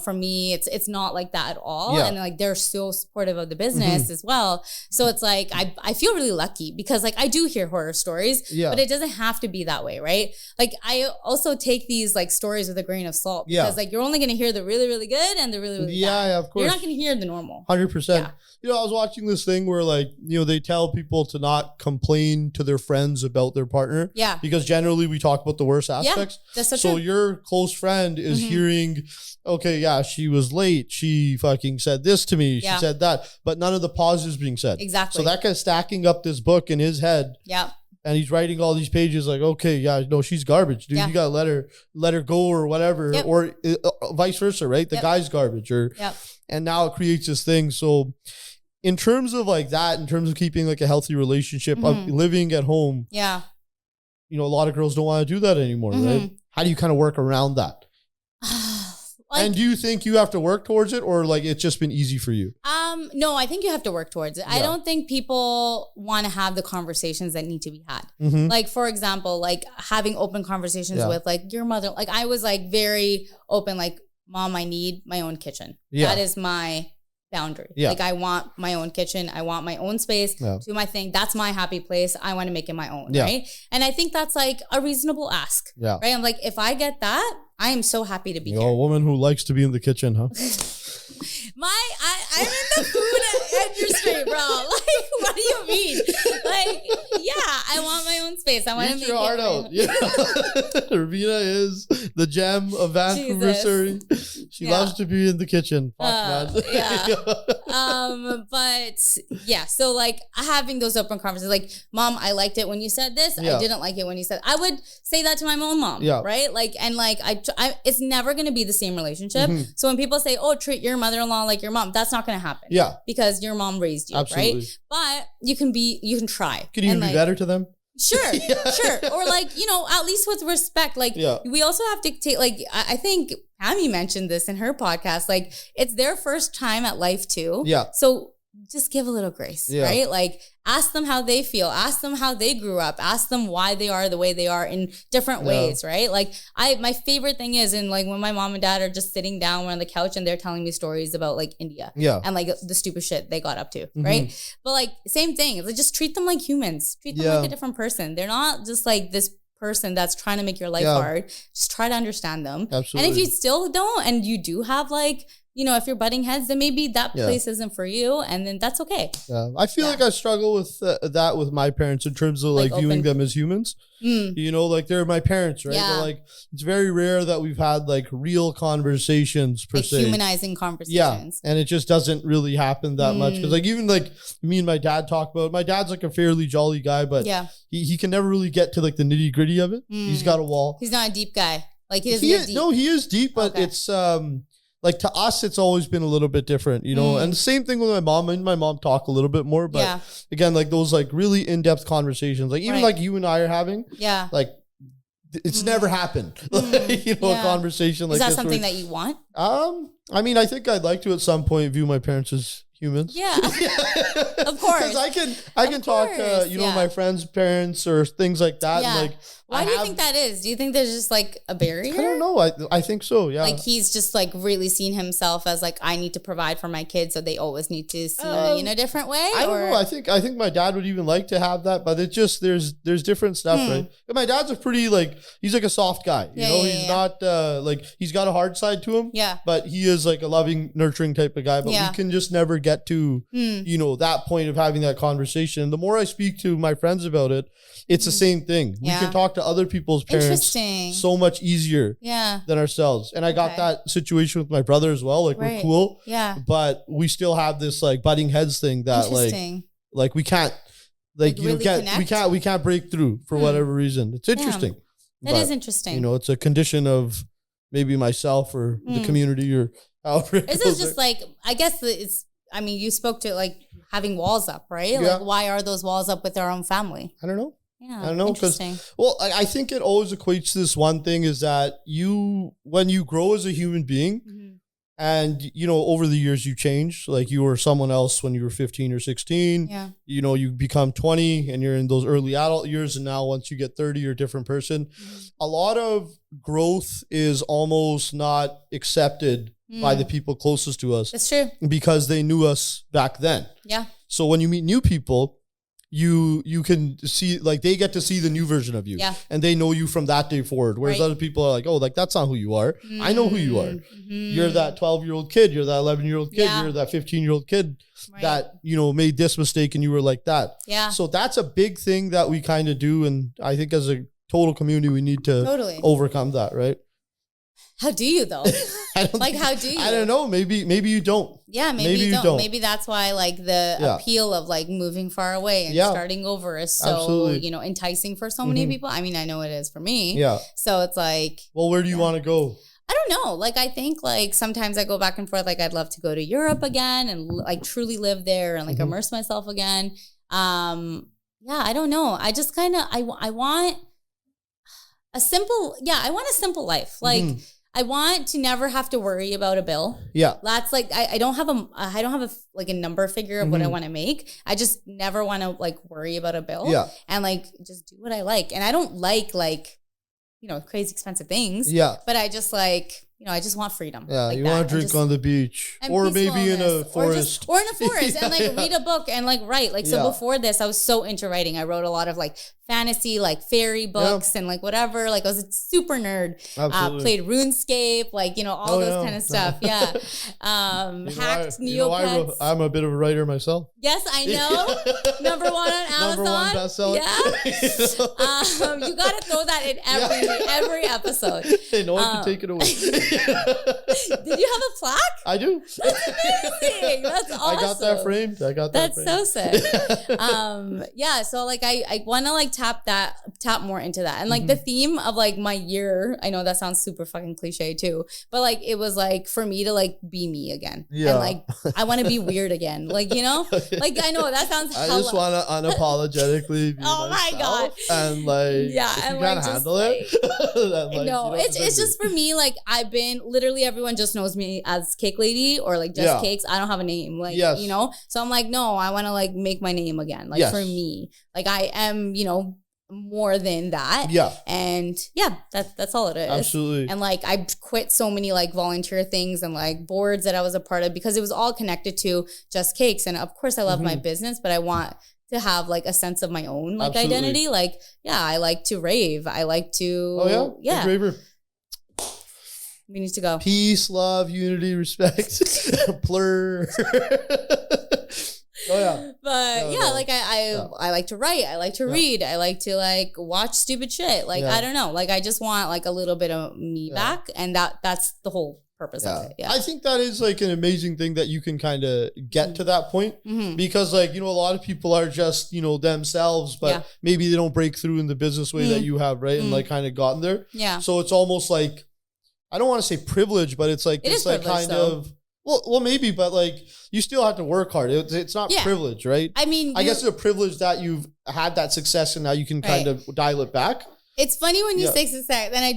B: From me, it's not like that at all. And like, they're so supportive of the business as well. So it's like, I feel really lucky because like I do hear horror stories, but it doesn't have to be that way, right? Like, I also take these like stories with a grain of salt because like you're only going to hear the really, really good and the really, really bad.
A: Yeah, of course.
B: You're not going to hear the normal.
A: 100%. I was watching this thing where like, they tell people to not complain to their friends about their partner.
B: Yeah.
A: Because generally we talk about the worst aspects.
B: Yeah, that's so true.
A: Your close friend is hearing, okay, she was late. She fucking said this to me. She said that, but none of the positives being said.
B: Exactly.
A: So that guy's stacking up this book in his head.
B: Yeah.
A: And he's writing all these pages like, okay, no, she's garbage, dude. You gotta let her go or whatever, or vice versa, right? The guy's garbage, and now it creates this thing. So in terms of like that, in terms of keeping like a healthy relationship, of living at home, a lot of girls don't want to do that anymore, right? How do you kind of work around that? Like, and do you think you have to work towards it, or like it's just been easy for you?
B: No, I think you have to work towards it. I don't think people want to have the conversations that need to be had. Like, for example, like having open conversations with like your mother. Like, I was like very open, like, Mom, I need my own kitchen. That is my boundary. Like, I want my own kitchen. I want my own space. Do my thing. That's my happy place. I want to make it my own. Right. And I think that's like a reasonable ask. Right. I'm like, if I get that, I am so happy to be here.
A: A woman who likes to be in the kitchen, huh?
B: I'm in the food industry, bro. Like, what do you mean? Like, I want my own space. I want to make your heart out.
A: Raveena is the gem of Vancouver, Surrey. She loves to be in the kitchen. Fuck, man.
B: But so like having those open conversations, like, Mom, I liked it when you said this. I didn't like it when you said. I would say that to my own mom, right? Like, and like it's never going to be the same relationship. So when people say, "Oh, treat your mother-in-law like your mom," that's not going to happen. Because your mom raised you, right? But you can try.
A: Can you even be better to them?
B: Sure. Or like, at least with respect. Like, we also have to take, like, I think Pammy mentioned this in her podcast. Like, it's their first time at life too. So just give a little grace, right? Like, ask them how they feel. Ask them how they grew up. Ask them why they are the way they are in different ways, right? Like, my favorite thing is when my mom and dad are just sitting down on the couch and they're telling me stories about like India and like the stupid shit they got up to, right? But like, same thing. Like, just treat them like humans. Treat them like a different person. They're not just like this person that's trying to make your life hard. Just try to understand them. Absolutely. And if you still don't, and you do have like, if you're butting heads, then maybe that place isn't for you, and then that's okay.
A: Yeah, I feel like I struggle with that with my parents in terms of like viewing them as humans. Like they're my parents, right? Yeah. Like it's very rare that we've had like real conversations per se,
B: humanizing conversations.
A: Yeah, and it just doesn't really happen that much because like even like me and my dad talk about. My dad's like a fairly jolly guy, but he can never really get to like the nitty gritty of it. He's got a wall.
B: He's not a deep guy. Like he doesn't get deep.
A: No, he is deep, but it's like to us, it's always been a little bit different, and the same thing with my mom. And my mom talk a little bit more, but again, like those like really in-depth conversations, like even like you and I are having, like it's never happened, a conversation like this.
B: Is that something that you want?
A: I mean, I think I'd like to at some point view my parents as humans.
B: Yeah, of course.
A: Because I can talk to my friends' parents or things like that.
B: Yeah.
A: And, like,
B: why do you think that is? Do you think there's just like a barrier?
A: I don't know. I think so. Yeah.
B: Like he's just like really seen himself as like I need to provide for my kids, so they always need to see me in a different way.
A: I don't know. I think my dad would even like to have that, but it just there's different stuff, right? And my dad's a pretty like he's like a soft guy. He's not like he's got a hard side to him.
B: Yeah.
A: But he is like a loving, nurturing type of guy. But we can just never get to that point of having that conversation. The more I speak to my friends about it, it's the same thing. We can talk to other people's parents so much easier than ourselves. And I got that situation with my brother as well. Like we're cool. Yeah. But we still have this like butting heads thing that like we can't like really we can't break through for whatever reason. It's interesting.
B: It is interesting.
A: It's a condition of maybe myself or the community or however.
B: This is just like I guess you spoke to like having walls up, right? Yeah. Like why are those walls up with their own family?
A: I don't know.
B: Yeah,
A: I don't know because I think it always equates to this one thing is that when you grow as a human being and over the years you change, like you were someone else when you were 15 or 16, you become 20 and you're in those early adult years, and now once you get 30 you're a different person. A lot of growth is almost not accepted by the people closest to us.
B: That's true.
A: Because they knew us back then.
B: Yeah.
A: So when you meet new people, you can see like they get to see the new version of you, and they know you from that day forward. Whereas other people are like, oh, like that's not who you are. I know who you are. You're that 12-year-old kid. You're that 11-year-old kid. You're that 15-year-old kid that made this mistake, and you were like that. Yeah. So that's a big thing that we kind of do, and I think as a total community, we need to overcome that, right?
B: How do you though? How do you?
A: I don't know. Maybe you don't.
B: Yeah, maybe you don't. Maybe that's why like the appeal of like moving far away and starting over is so, enticing for so many people. I mean, I know it is for me. Yeah. So it's like,
A: well, where do you want to go?
B: I don't know. Like, I think like sometimes I go back and forth. Like I'd love to go to Europe again and like truly live there and like immerse myself again. I don't know. I just kind of, I want a simple life. Like, I want to never have to worry about a bill. Yeah. That's like, I don't have a number figure of what I want to make. I just never want to like worry about a bill. Yeah. And like, just do what I like. And I don't like crazy expensive things. Yeah. But I just like, I just want freedom.
A: Yeah, like you want to drink on the beach or maybe in a forest.
B: Or in a forest and like read a book and like write. Like, so before this, I was so into writing. I wrote a lot of like fantasy, like fairy books and like whatever. Like I was a super nerd. Played RuneScape, like, all those kind of stuff. Yeah. Hacked Neopets.
A: I'm a bit of a writer myself.
B: Yes, I know. Number one on Amazon. Number one bestseller. Yeah. You got to throw that in every episode.
A: Hey, no one can take it away.
B: Did you have a plaque?
A: I do.
B: That's amazing. That's awesome.
A: I got that framed.
B: That's so sick. So like I want to like tap more into that. And like the theme of like my year, I know that sounds super fucking cliche too, but like it was like for me to like be me again. Yeah. And like I want to be weird again. Like, like I know that sounds
A: I just want to unapologetically be
B: oh my God.
A: And like if you can't handle it.
B: Then, like, no, it's just for me, like I've been literally everyone just knows me as Cake Lady or like Just Cakes. I don't have a name. Like so I'm like, no, I want to like make my name again. Like for me. Like I am, more than that. Yeah. And that's all it is.
A: Absolutely.
B: And like I quit so many like volunteer things and like boards that I was a part of because it was all connected to Just Cakes. And of course I love my business, but I want to have like a sense of my own like identity. Like, I like to rave. I like to
A: Big raver.
B: We need to go.
A: Peace, love, unity, respect. Plur. Oh yeah.
B: But like I like to write. I like to read. I like to like watch stupid shit. Like I don't know. Like I just want like a little bit of me back, and that's the whole purpose of it. Yeah.
A: I think that is like an amazing thing that you can kind of get to that point, because like, you know, a lot of people are just, you know, themselves, but maybe they don't break through in the business way that you have, right? And like kind of gotten there. Yeah. So it's almost like, I don't want to say privilege, but it's like, it's like kind of, well, maybe, but like you still have to work hard. It's not privilege, right? I mean, I guess it's a privilege that you've had that success and now you can kind of dial it back.
B: It's funny when you say success, and I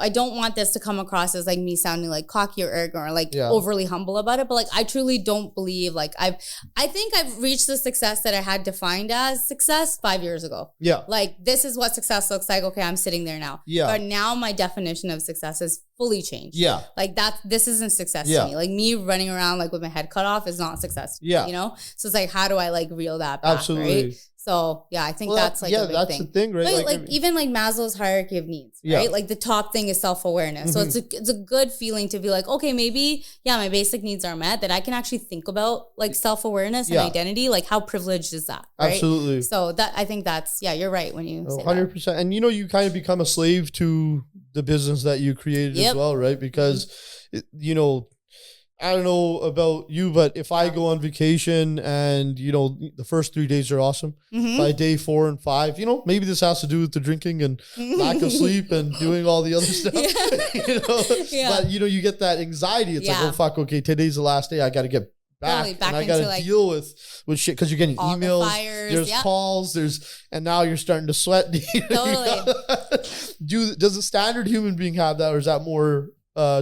B: don't want this to come across as like me sounding like cocky or arrogant or like overly humble about it. But like I truly don't believe like I think I've reached the success that I had defined as success 5 years ago. Yeah. Like this is what success looks like. Okay, I'm sitting there now. Yeah. But now my definition of success has fully changed. Yeah. Like this isn't success to me. Like me running around like with my head cut off is not success. Yeah. You know? So it's like, how do I like reel that back? Absolutely. Right? So yeah, I think that's like a big
A: that's
B: thing.
A: The thing, right?
B: But like even like Maslow's hierarchy of needs, right? Like the top thing is self-awareness. So it's a good feeling to be like, okay, maybe my basic needs are met, that I can actually think about like self-awareness and identity. Like how privileged is that? Right? Absolutely. So that I think that's you're right when you say 100%.
A: And you know, you kind of become a slave to the business that you created as well, right? Because you know, I don't know about you, but if I go on vacation and, you know, the first 3 days are awesome, by day 4 and 5, you know, maybe this has to do with the drinking and lack of sleep and doing all the other stuff, you know, but, you know, you get that anxiety. It's like, oh, fuck, okay, today's the last day. I got to get back and I got to like deal with shit because you're getting emails, there's calls, and now you're starting to sweat. Totally. Does a standard human being have that, or is that more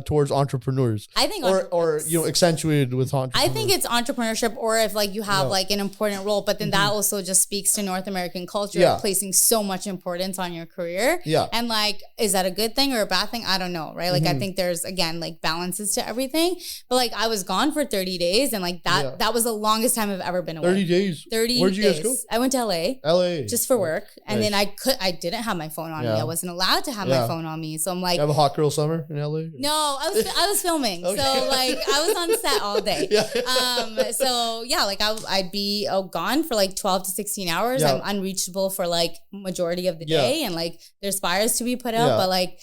A: towards entrepreneurs? I think, or you know, accentuated with entrepreneurs.
B: I think it's entrepreneurship, or if like you have like an important role, but then that also just speaks to North American culture, placing so much importance on your career. Yeah. And like, is that a good thing or a bad thing? I don't know, right? Like I think there's again like balances to everything. But like I was gone for 30 days, and like that was the longest time I've ever been away.
A: 30 days.
B: 30
A: Where'd you guys go?
B: I went to LA just for work, and then I didn't have my phone on me. I wasn't allowed to have my phone on me, so I'm like,
A: you have a hot girl summer in LA?
B: No, I was filming. Okay. So like I was on set all day. So yeah, like I'd be gone for like 12 to 16 hours. I'm unreachable for like majority of the day, and like there's fires to be put out, but like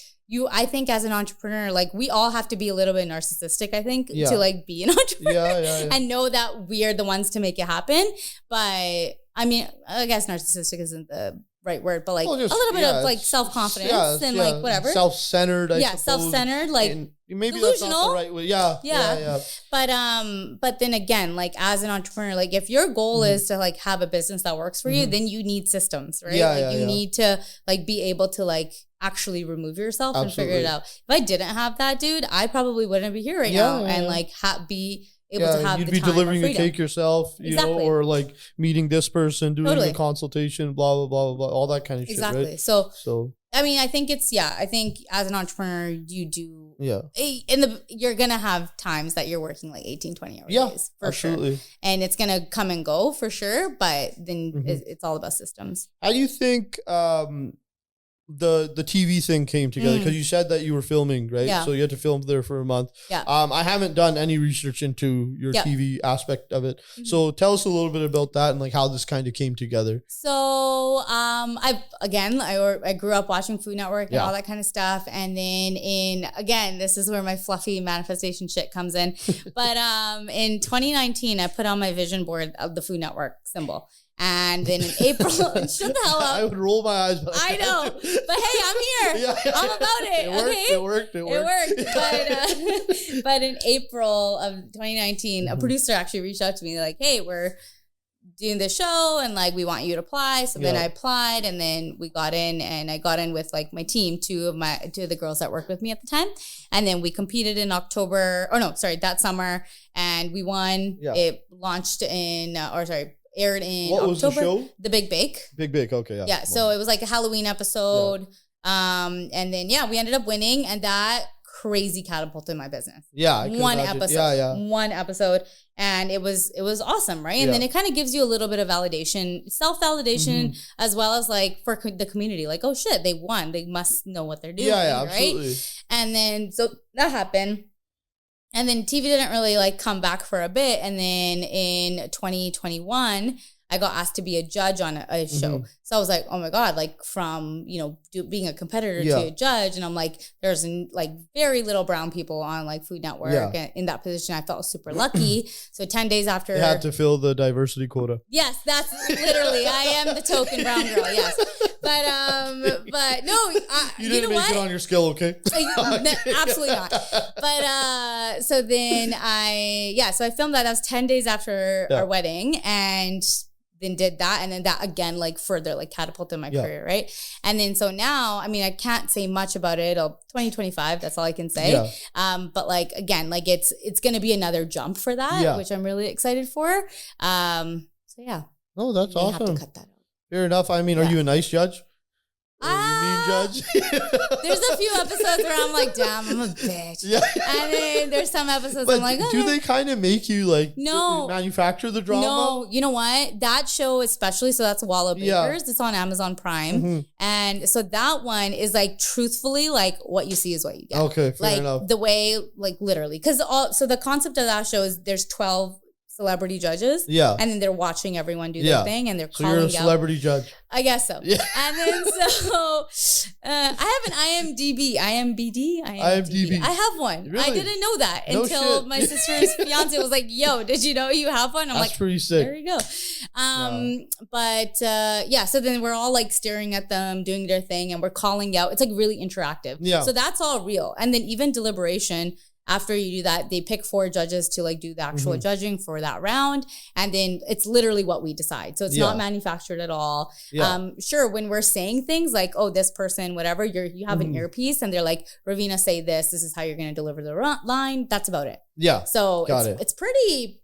B: I think as an entrepreneur, like we all have to be a little bit narcissistic, I think, to like be an entrepreneur and know that we are the ones to make it happen. But I mean, I guess narcissistic isn't the right word, but like a little bit of like self-confidence and like whatever.
A: Self-centered, I suppose.
B: Self-centered, like and
A: maybe that's not the right way. Yeah.
B: But then again, like as an entrepreneur, like if your goal is to like have a business that works for you, then you need systems, right? You need to like be able to like actually remove yourself and figure it out. If I didn't have that, dude, I probably wouldn't be here right now and like be able to have you'd be
A: delivering the cake yourself, you know, or like meeting this person, doing the consultation, blah, blah, blah, blah, all that kind of shit, right?
B: So, I mean, I think I think as an entrepreneur, you do, you're going to have times that you're working like 18, 20 hours days, for sure. And it's going to come and go for sure, but then it's all about systems.
A: How do you think, the TV thing came together? Because you said that you were filming, right? Yeah. So you had to film there for a month. Yeah. I haven't done any research into your TV aspect of it. So tell us a little bit about that and like how this kind of came together.
B: So I grew up watching Food Network and all that kind of stuff. And then this is where my fluffy manifestation shit comes in. But in 2019, I put on my vision board of the Food Network symbol. And then in April, shut the hell up.
A: I would roll my eyes. But
B: I know. But hey, I'm here. I'm about it.
A: It worked.
B: But in April of 2019, a producer actually reached out to me like, hey, we're doing this show and like we want you to apply. So then I applied, and then we got in, and I got in with like my team, two of the girls that worked with me at the time. And then we competed in that summer, and we won. Yeah. It launched aired in October. What was the show? The Big Bake.
A: Big Bake, okay,
B: yeah. So it was like a Halloween episode. And then we ended up winning, and that crazy catapulted my business.
A: Yeah.
B: One episode. And it was awesome. Right. And then it kind of gives you a little bit of validation, self-validation, as well as like for the community, like, oh shit, they won. They must know what they're doing. Yeah, absolutely. Right. And then, so that happened. And then TV didn't really like come back for a bit. And then in 2021, I got asked to be a judge on a show. So I was like, oh my God, like from, being a competitor to a judge. And I'm like, there's like very little brown people on like Food Network. And in that position, I felt super lucky. So 10 days after.
A: You had to fill the diversity quota.
B: Yes, that's literally, I am the token brown girl. Yes. But no,
A: you didn't make it on your skill, okay?
B: Absolutely not. But so then so I filmed that. That was 10 days after our wedding, and then did that, and then that again like further like catapulted my career, right? And then so now, I mean, I can't say much about it. 2025, that's all I can say. But like again, like it's gonna be another jump for that, which I'm really excited for. So yeah.
A: Oh, that's awesome.
B: Have to cut that out.
A: Fair enough. I mean, are you a nice judge? Or you mean judge?
B: There's a few episodes where I'm like, damn, I'm a bitch. And then there's some episodes I'm like,
A: do they kind of make you like manufacture the drama?
B: No, you know what? That show especially, so that's Wallow Bakers. It's on Amazon Prime. And so that one is like truthfully like what you see is what you get.
A: Okay, fair enough.
B: The way, like literally. So the concept of that show is there's 12 celebrity judges. And then they're watching everyone do their thing, and they're calling out.
A: So you're a celebrity judge.
B: I guess so. And then so I have an IMDb. I have one.
A: Really?
B: I didn't know that until my sister's fiance was like, yo, did you know you have one? I'm
A: That's pretty sick.
B: There you go. But so then we're all like staring at them doing their thing, and we're calling out. It's like really interactive. So that's all real. And then even deliberation, after you do that, they pick 4 judges to like do the actual judging for that round. And then it's literally what we decide. So it's not manufactured at all. Sure, when we're saying things like, oh, this person, whatever, you have an earpiece and they're like, Raveena, say this is how you're going to deliver the line. That's about it. So it's pretty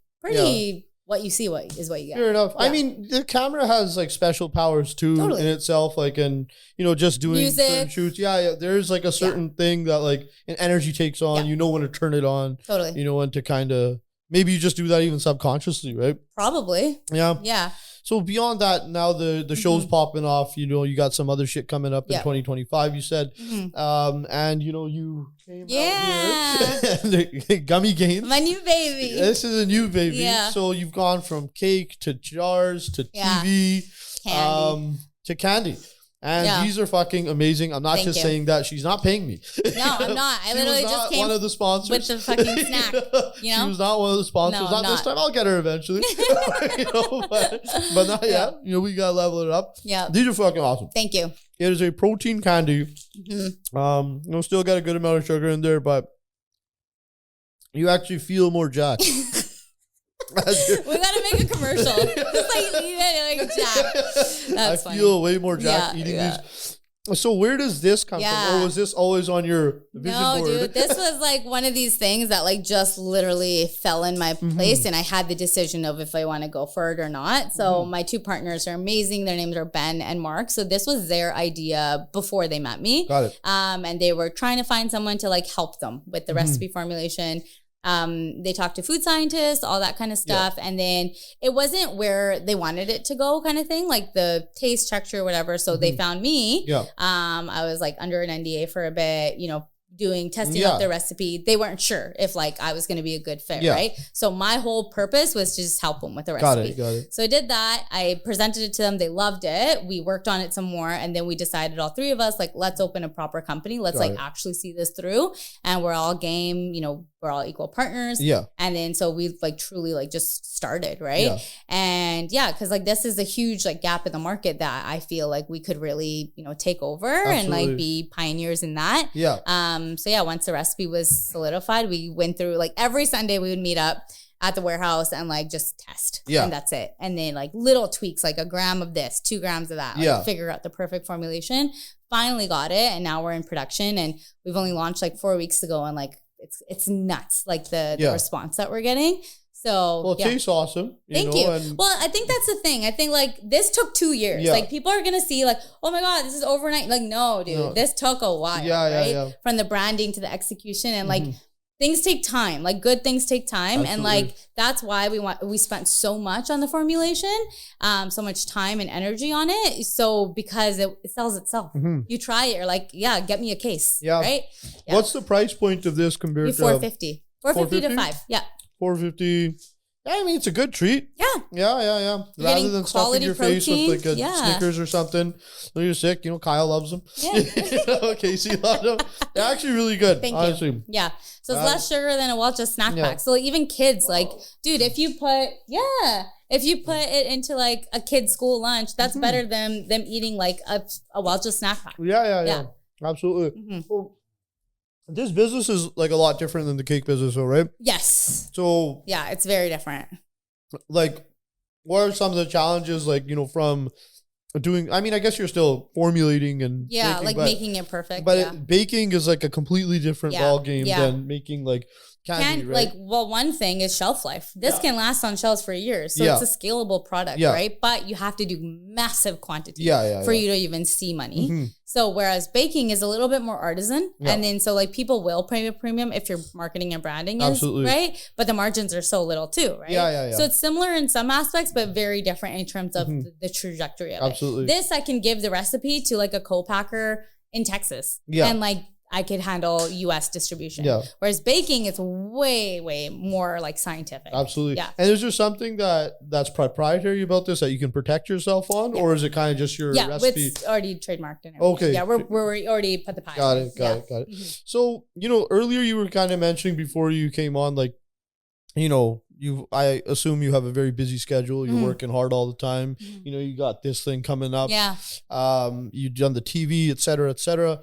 B: what you see is what you get.
A: Fair enough. I mean, the camera has like special powers too in itself, like, and just doing music, certain shoots. There's like a certain thing that like an energy takes on. You know when to turn it on.
B: Totally.
A: When to kind of, maybe you just do that even subconsciously, right?
B: Probably. Yeah.
A: So beyond that, now the show's popping off. You got some other shit coming up in 2025. You said, and you came out here. Gummy Gains,
B: my new baby.
A: This is a new baby. So you've gone from cake to jars to TV, to candy. And these are fucking amazing. I'm not just saying that. She's not paying me.
B: No, I'm not. I literally just came
A: one of the sponsors
B: with the fucking snack.
A: She was not one of the sponsors. No, not this time. I'll get her eventually. But not yet. We gotta level it up. These are fucking awesome.
B: Thank you.
A: It is a protein candy. Still got a good amount of sugar in there, but you actually feel more jacked.
B: We gotta make a commercial. Just like eat it like Jack. That's funny.
A: I feel way more Jack eating these. So where does this come from? Or was this always on your vision board? No, dude.
B: This was like one of these things that like just literally fell in my place, and I had the decision of if I want to go for it or not. So my 2 partners are amazing. Their names are Ben and Mark. So this was their idea before they met me.
A: Got it.
B: And they were trying to find someone to like help them with the recipe formulation. They talked to food scientists, all that kind of stuff. And then it wasn't where they wanted it to go kind of thing, like the taste, texture, whatever. So they found me. I was like under an NDA for a bit, testing out the recipe. They weren't sure if like I was going to be a good fit, right? So my whole purpose was to just help them with the recipe.
A: Got it.
B: So I did that. I presented it to them. They loved it. We worked on it some more. And then we decided, all 3 of us, like, let's open a proper company. Let's actually see this through. And we're all game, we're all equal partners. And then so we like truly like just started, right? And because like this is a huge like gap in the market that I feel like we could really, take over and like be pioneers in that. So once the recipe was solidified, we went through like every Sunday we would meet up at the warehouse and like just test. And that's it. And then like little tweaks, like a gram of this, 2 grams of that, like figure out the perfect formulation. Finally got it. And now we're in production, and we've only launched like 4 weeks ago, and like it's nuts, like the response that we're getting. So,
A: well, it tastes awesome.
B: Thank you. Well, I think that's the thing. I think like this took 2 years. Yeah. Like people are going to see like, oh my God, this is overnight. Like, no, dude, this took a while, right? Yeah. From the branding to the execution and like things take time. Like good things take time. Absolutely. And like, that's why we spent so much on the formulation, so much time and energy on it. So because it sells itself. You try it, you're like, yeah, get me a case. Yeah. Right.
A: Yeah. What's the price point of this compared to
B: $450? $450 to $5. Yeah.
A: $450. I mean, it's a good treat.
B: Yeah.
A: Yeah. Rather than stuffing your face with like a Snickers or something when you're sick, Kyle loves them. Yeah. Casey loves them. They're actually really good. Honestly.
B: You. Yeah. So it's less sugar than a Welch's snack pack. So like even kids, like, dude, if you put it into like a kid's school lunch, that's better than them eating like a Welch's snack pack.
A: Yeah. Absolutely. Well, this business is like a lot different than the cake business, though, right?
B: Yes.
A: So
B: yeah, it's very different.
A: Like, what are some of the challenges, like, from doing? I mean, I guess you're still formulating and baking,
B: making it perfect.
A: But baking is like a completely different ball game than making like candy, right?
B: One thing is shelf life. This can last on shelves for years, so it's a scalable product, right? But you have to do massive quantities for you to even see money. So whereas baking is a little bit more artisan, and then so like people will pay a premium if your marketing and branding is right, but the margins are so little too, right? Yeah. So it's similar in some aspects, but very different in terms of the trajectory of it. This I can give the recipe to like a co-packer in Texas, and like I could handle US distribution. Yeah. Whereas baking, it's way, way more like scientific.
A: Absolutely. Yeah. And is there something that's proprietary about this that you can protect yourself on? Or is it kind of just your recipe?
B: It's already trademarked and everything. Okay. Yeah, we already put the pie
A: Got it. So, earlier you were kind of mentioning before you came on, like, I assume you have a very busy schedule. You're working hard all the time. You got this thing coming up.
B: Yeah.
A: You've done the TV, et cetera, et cetera.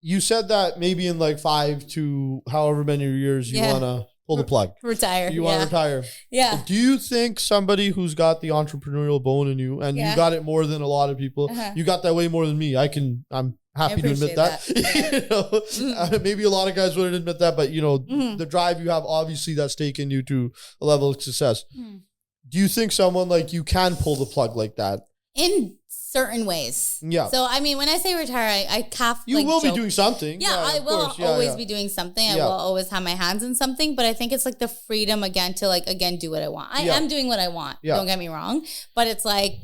A: You said that maybe in like 5 to however many years you want to pull the plug.
B: Retire.
A: You want to retire.
B: Yeah.
A: Do you think somebody who's got the entrepreneurial bone in you, and you got it more than a lot of people, you got that way more than me. I'm happy to admit that. Maybe a lot of guys wouldn't admit that, but the drive you have, obviously that's taken you to a level of success. Do you think someone like you can pull the plug like that?
B: In certain ways. Yeah. So, I mean, when I say retire, I
A: You will be doing something.
B: Yeah, I will always be doing something. I will always have my hands in something, but I think it's like the freedom again to like, do what I want. I am doing what I want. Yeah. Don't get me wrong. But it's like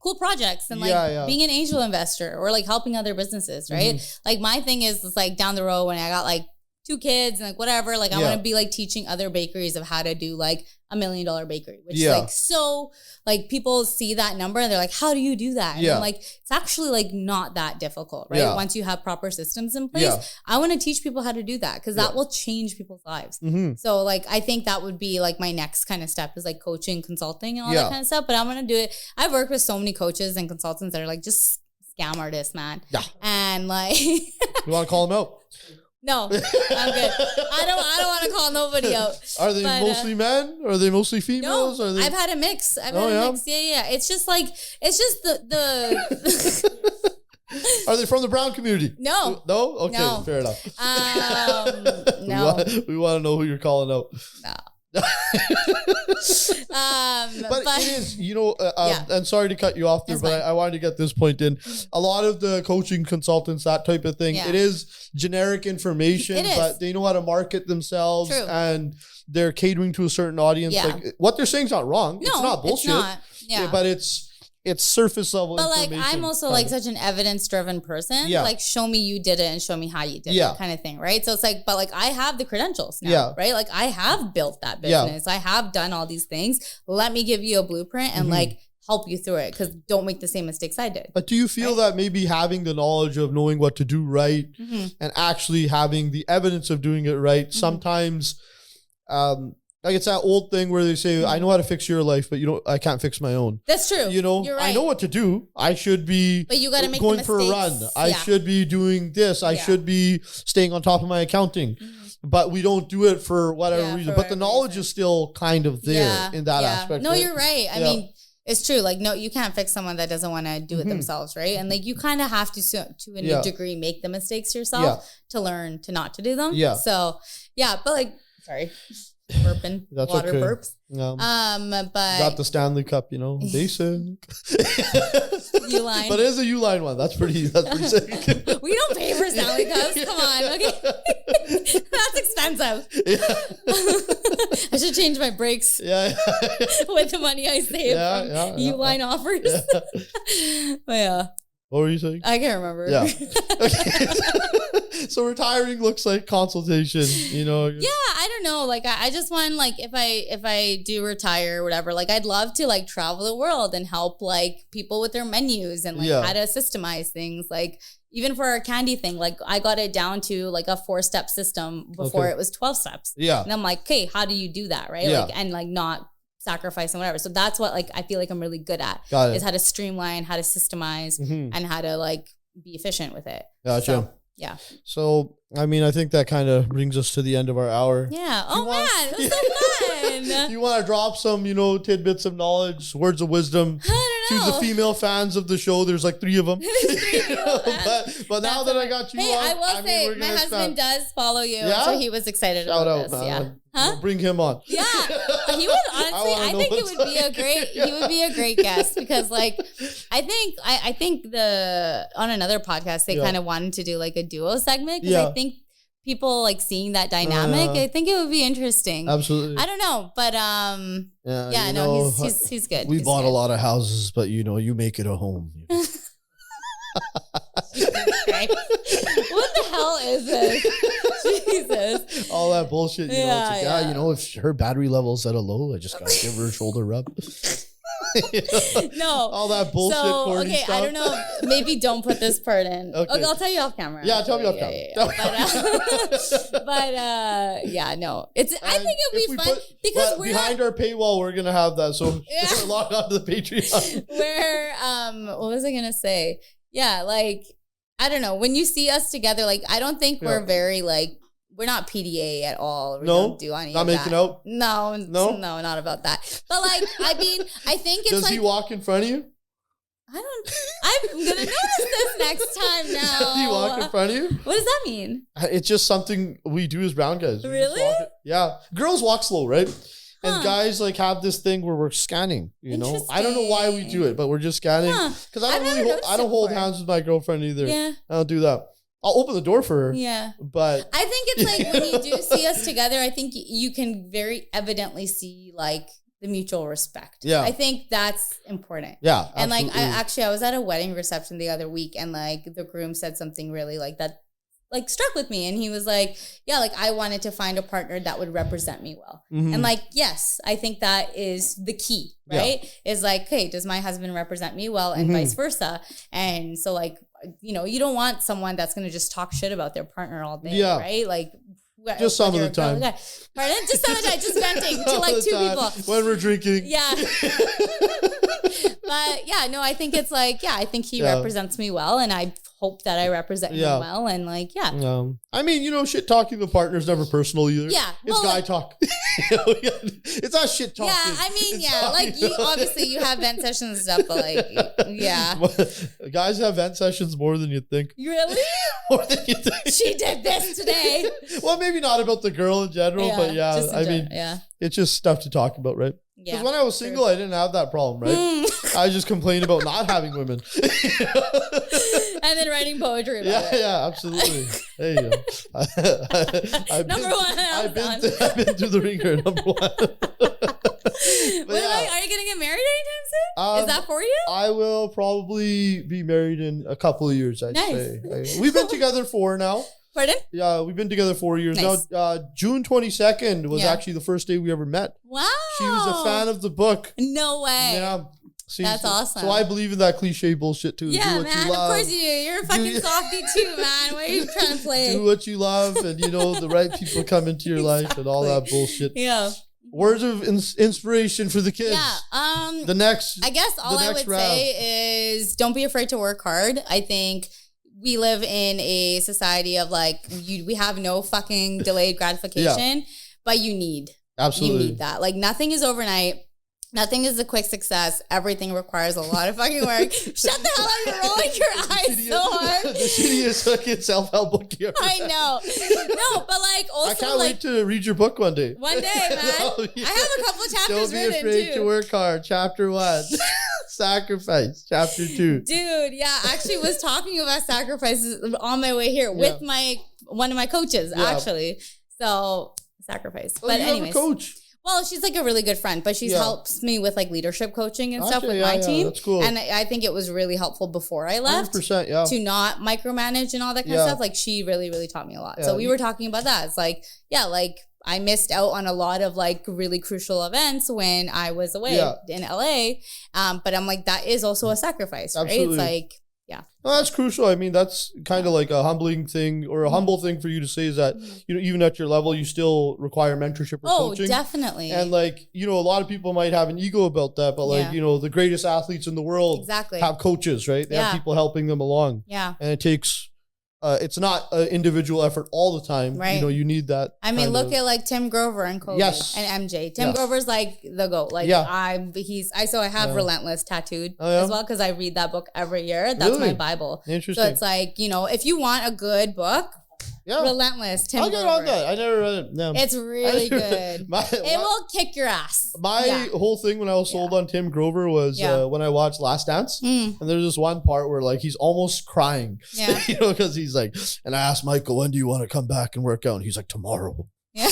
B: cool projects and like being an angel investor or like helping other businesses, right? Like my thing is it's like down the road when I got like 2 kids and like whatever, like I want to be like teaching other bakeries of how to do like $1 million bakery, which is like so like people see that number and they're like, how do you do that? And I'm like, it's actually like not that difficult, right? Once you have proper systems in place, I want to teach people how to do that because that will change people's lives. So like, I think that would be like my next kind of step is like coaching, consulting and all that kind of stuff. But I'm going to do it. I've worked with so many coaches and consultants that are like just scam artists, man. Yeah. And like,
A: you want to call them out?
B: No, I'm good. I don't want to call nobody out.
A: Are they mostly men? Or are they mostly females?
B: No, I've had a mix. I've had a mix. Yeah. It's just the
A: Are they from the brown community?
B: No.
A: No? Okay, no. Fair enough.
B: No.
A: We want to know who you're calling out.
B: No.
A: But it is, and sorry to cut you off there, but I wanted to get this point in. A lot of the coaching consultants, that type of thing, it is generic information, but they know how to market themselves. True. And they're catering to a certain audience. Yeah. Like what they're saying is not wrong. No, it's not bullshit. It's not. Yeah. But it's surface level information.
B: But like I'm also like such an evidence driven person. Yeah. Like show me you did it and show me how you did it kind of thing. Right. So it's like, but like I have the credentials now. Right. Like I have built that business. I have done all these things. Let me give you a blueprint and like help you through it because don't make the same mistakes I did.
A: But do you feel that maybe having the knowledge of knowing what to do right and actually having the evidence of doing it right sometimes like it's that old thing where they say, I know how to fix your life, but I can't fix my own.
B: That's true. You're right.
A: I know what to do. I should be
B: but you gotta make
A: going for a run. I should be doing this. I should be staying on top of my accounting. But we don't do it for whatever reason. But the knowledge is still kind of there in that aspect.
B: No, you're right. I mean, it's true. Like, no, you can't fix someone that doesn't want to do it themselves, right? And like, you kind of have to a degree, make the mistakes yourself to learn to not to do them. Yeah. So, but like, sorry. burping.
A: That's
B: water
A: okay.
B: burps.
A: But got the Stanley Cup, basic.
B: Uline.
A: But it is a Uline one. That's pretty sick.
B: We don't pay for Stanley Cups. Come on, okay. That's expensive. Yeah. I should change my brakes.
A: Yeah.
B: With the money I save from Uline offers.
A: Yeah.
B: But yeah.
A: What were you saying?
B: I can't remember.
A: Yeah. Okay. So retiring looks like consultation, Yeah,
B: I don't know. Like I just want like if I do retire or whatever, like I'd love to like travel the world and help like people with their menus and like how to systemize things. Like even for our candy thing, like I got it down to like a 4-step system before it was 12 steps. Yeah. And I'm like, okay, how do you do that? Right. Yeah. Like, and like not sacrifice and whatever. So that's what like I feel like I'm really good at is how to streamline, how to systemize and how to like be efficient with it.
A: Gotcha.
B: So, yeah.
A: So, I mean, I think that kind of brings us to the end of our hour.
B: Yeah. Man, it was so fun.
A: You want to drop some, tidbits of knowledge, words of wisdom to the female fans of the show? There's like 3 of them. but now that I got you on,
B: I will say my husband does follow you. Yeah? So he was excited about this. Yeah.
A: We'll bring him on.
B: Yeah. He would honestly, I think he would be a great guest because like, I think on another podcast, they kind of wanted to do like a duo segment because I think people like seeing that dynamic. I think it would be interesting. Absolutely. I don't know, but he's good.
A: We bought a lot of houses, but you make it a home.
B: What the hell is this? Jesus.
A: All that bullshit. If her battery level's at a low, I just gotta give her a shoulder rub.
B: No. All
A: that bullshit. So,
B: okay, stuff. I don't know. Maybe don't put this part in. Okay, I'll tell you off camera.
A: Yeah, tell me off camera.
B: No. I think it'd be fun because we're
A: behind our paywall. We're gonna have that. So log on to the Patreon.
B: Where what was I gonna say? Yeah, like I don't know. When you see us together, like I don't think we're very like. We're not PDA at all. We don't do any of that. Not making out? No, not about that. But like, I mean, I think it's
A: Does he walk in front of you?
B: I'm going to notice this next time now.
A: Does he walk in front of you?
B: What does that mean?
A: It's just something we do as brown guys.
B: Really?
A: Yeah. Girls walk slow, right? And guys like have this thing where we're scanning, I don't know why we do it, but we're just scanning. Because I don't hold hands with my girlfriend either. Yeah. I don't do that. I'll open the door for her. Yeah. But
B: I think it's like when you do see us together, I think you can very evidently see like the mutual respect. Yeah. I think that's important. Yeah. And absolutely. Like I was at a wedding reception the other week and like the groom said something really like that like struck with me. And he was like, yeah, like I wanted to find a partner that would represent me well. Mm-hmm. And like, yes, I think that is the key, right? Yeah. Is like, hey, does my husband represent me well and vice versa? And so like, you don't want someone that's going to just talk shit about their partner all day, right? Like,
A: just some of the time.
B: Pardon? Just some of the time, just venting to like 2 people.
A: When we're drinking.
B: Yeah. But yeah, no, I think it's like, I think he represents me well and I hope that I represent him well and like,
A: I mean, shit talking the partner's never personal either. Yeah. It's guy talk. It's not shit talking.
B: Yeah, I mean, like you obviously you have vent sessions and stuff, but like,
A: guys have vent sessions more than you think.
B: Really?
A: More than you think.
B: She did this today.
A: Well, maybe not about the girl in general, but it's just stuff to talk about, right? Because when I was single, I didn't have that problem, right? I just complained about not having women.
B: And then writing poetry about it.
A: Yeah, absolutely. There you go. I've been through the ringer, number 1.
B: Are you going to get married anytime soon? Is that for you?
A: I will probably be married in a couple of years, I'd say. We've been together 4 now.
B: Pardon?
A: Yeah, we've been together 4 years now. June 22nd was actually the first day we ever met.
B: Wow.
A: She was a fan of the book.
B: No way.
A: Yeah. See,
B: that's awesome.
A: So I believe in that cliche bullshit too.
B: Yeah, man. Of course you do. You're a fucking softie too, man. What are you trying to play?
A: Do what you love, and the right people come into your life, and all that bullshit. Yeah. Words of inspiration for the kids. Yeah. I guess all I would say is don't be afraid to work hard. I think we live in a society of like we have no fucking delayed gratification, but you need. Absolutely. You need that. Like nothing is overnight.
B: Nothing is a quick success. Everything requires a lot of fucking work. Shut the hell up. You're rolling your eyes so hard.
A: The shittiest fucking self-help book you ever
B: I know. No, but like also
A: I can't wait to read your book one day.
B: One day, man. I have a couple of chapters written too.
A: Don't be afraid to work hard. Chapter 1. Sacrifice. Chapter 2.
B: Dude, yeah. I actually was talking about sacrifices on my way here with one of my coaches, actually. So, sacrifice.
A: Oh,
B: but
A: you
B: anyways.
A: have a coach.
B: Well, she's like a really good friend, but she helps me with like leadership coaching and stuff with my team.
A: That's cool.
B: And I think it was really helpful before I left
A: 100%,
B: to not micromanage and all that kind of stuff. Like she really, really taught me a lot. So we were talking about that. It's like, like I missed out on a lot of like really crucial events when I was away in LA. But I'm like, that is also a sacrifice,
A: Absolutely.
B: Right? It's like,
A: well, that's crucial. I mean, that's kind of like a humbling thing or a humble thing for you to say is that, you know, even at your level, you still require mentorship or coaching. Oh,
B: definitely.
A: And like, you know, a lot of people might have an ego about that, but like, you know, the greatest athletes in the world have coaches, right? They have people helping them along.
B: Yeah.
A: And it takes, it's not an individual effort all the time. Right. You know, you need that.
B: I mean, look at like Tim Grover and Kobe and MJ. Tim Grover's like the GOAT. Like I have Relentless tattooed as well because I read that book every year. That's my Bible.
A: Interesting.
B: So it's like, you know, if you want a good book, Relentless, Tim Grover.
A: I'll get on that. I never read it. No.
B: It's really good. It will kick your ass.
A: My whole thing when I was sold on Tim Grover was when I watched Last Dance. And there's this one part where like he's almost crying. Yeah. You know, because he's like, and I asked Michael, when do you want to come back and work out? And he's like, tomorrow. Yeah.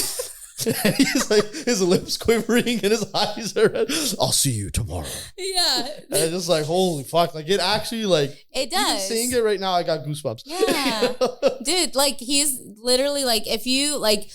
A: And he's like, his lips quivering and his eyes are red. I'll see you tomorrow. Yeah. And it's just like, holy fuck. Like, it actually, like,
B: it does.
A: Even saying it right now, I got goosebumps.
B: Yeah. Dude, like, he's literally like, if you, like,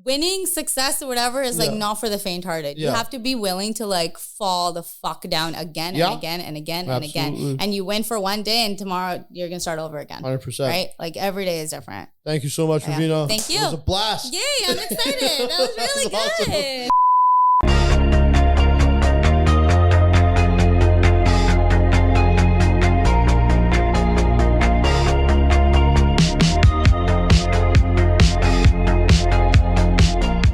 B: winning success or whatever is like not for the faint-hearted. You have to be willing to like fall the fuck down again and again and again and again. And you win for one day and tomorrow you're going to start over again.
A: 100%.
B: Right? Like every day is different.
A: Thank you so much, Raveena.
B: Thank you.
A: It was a blast.
B: Yay, I'm excited. That was really good. Awesome.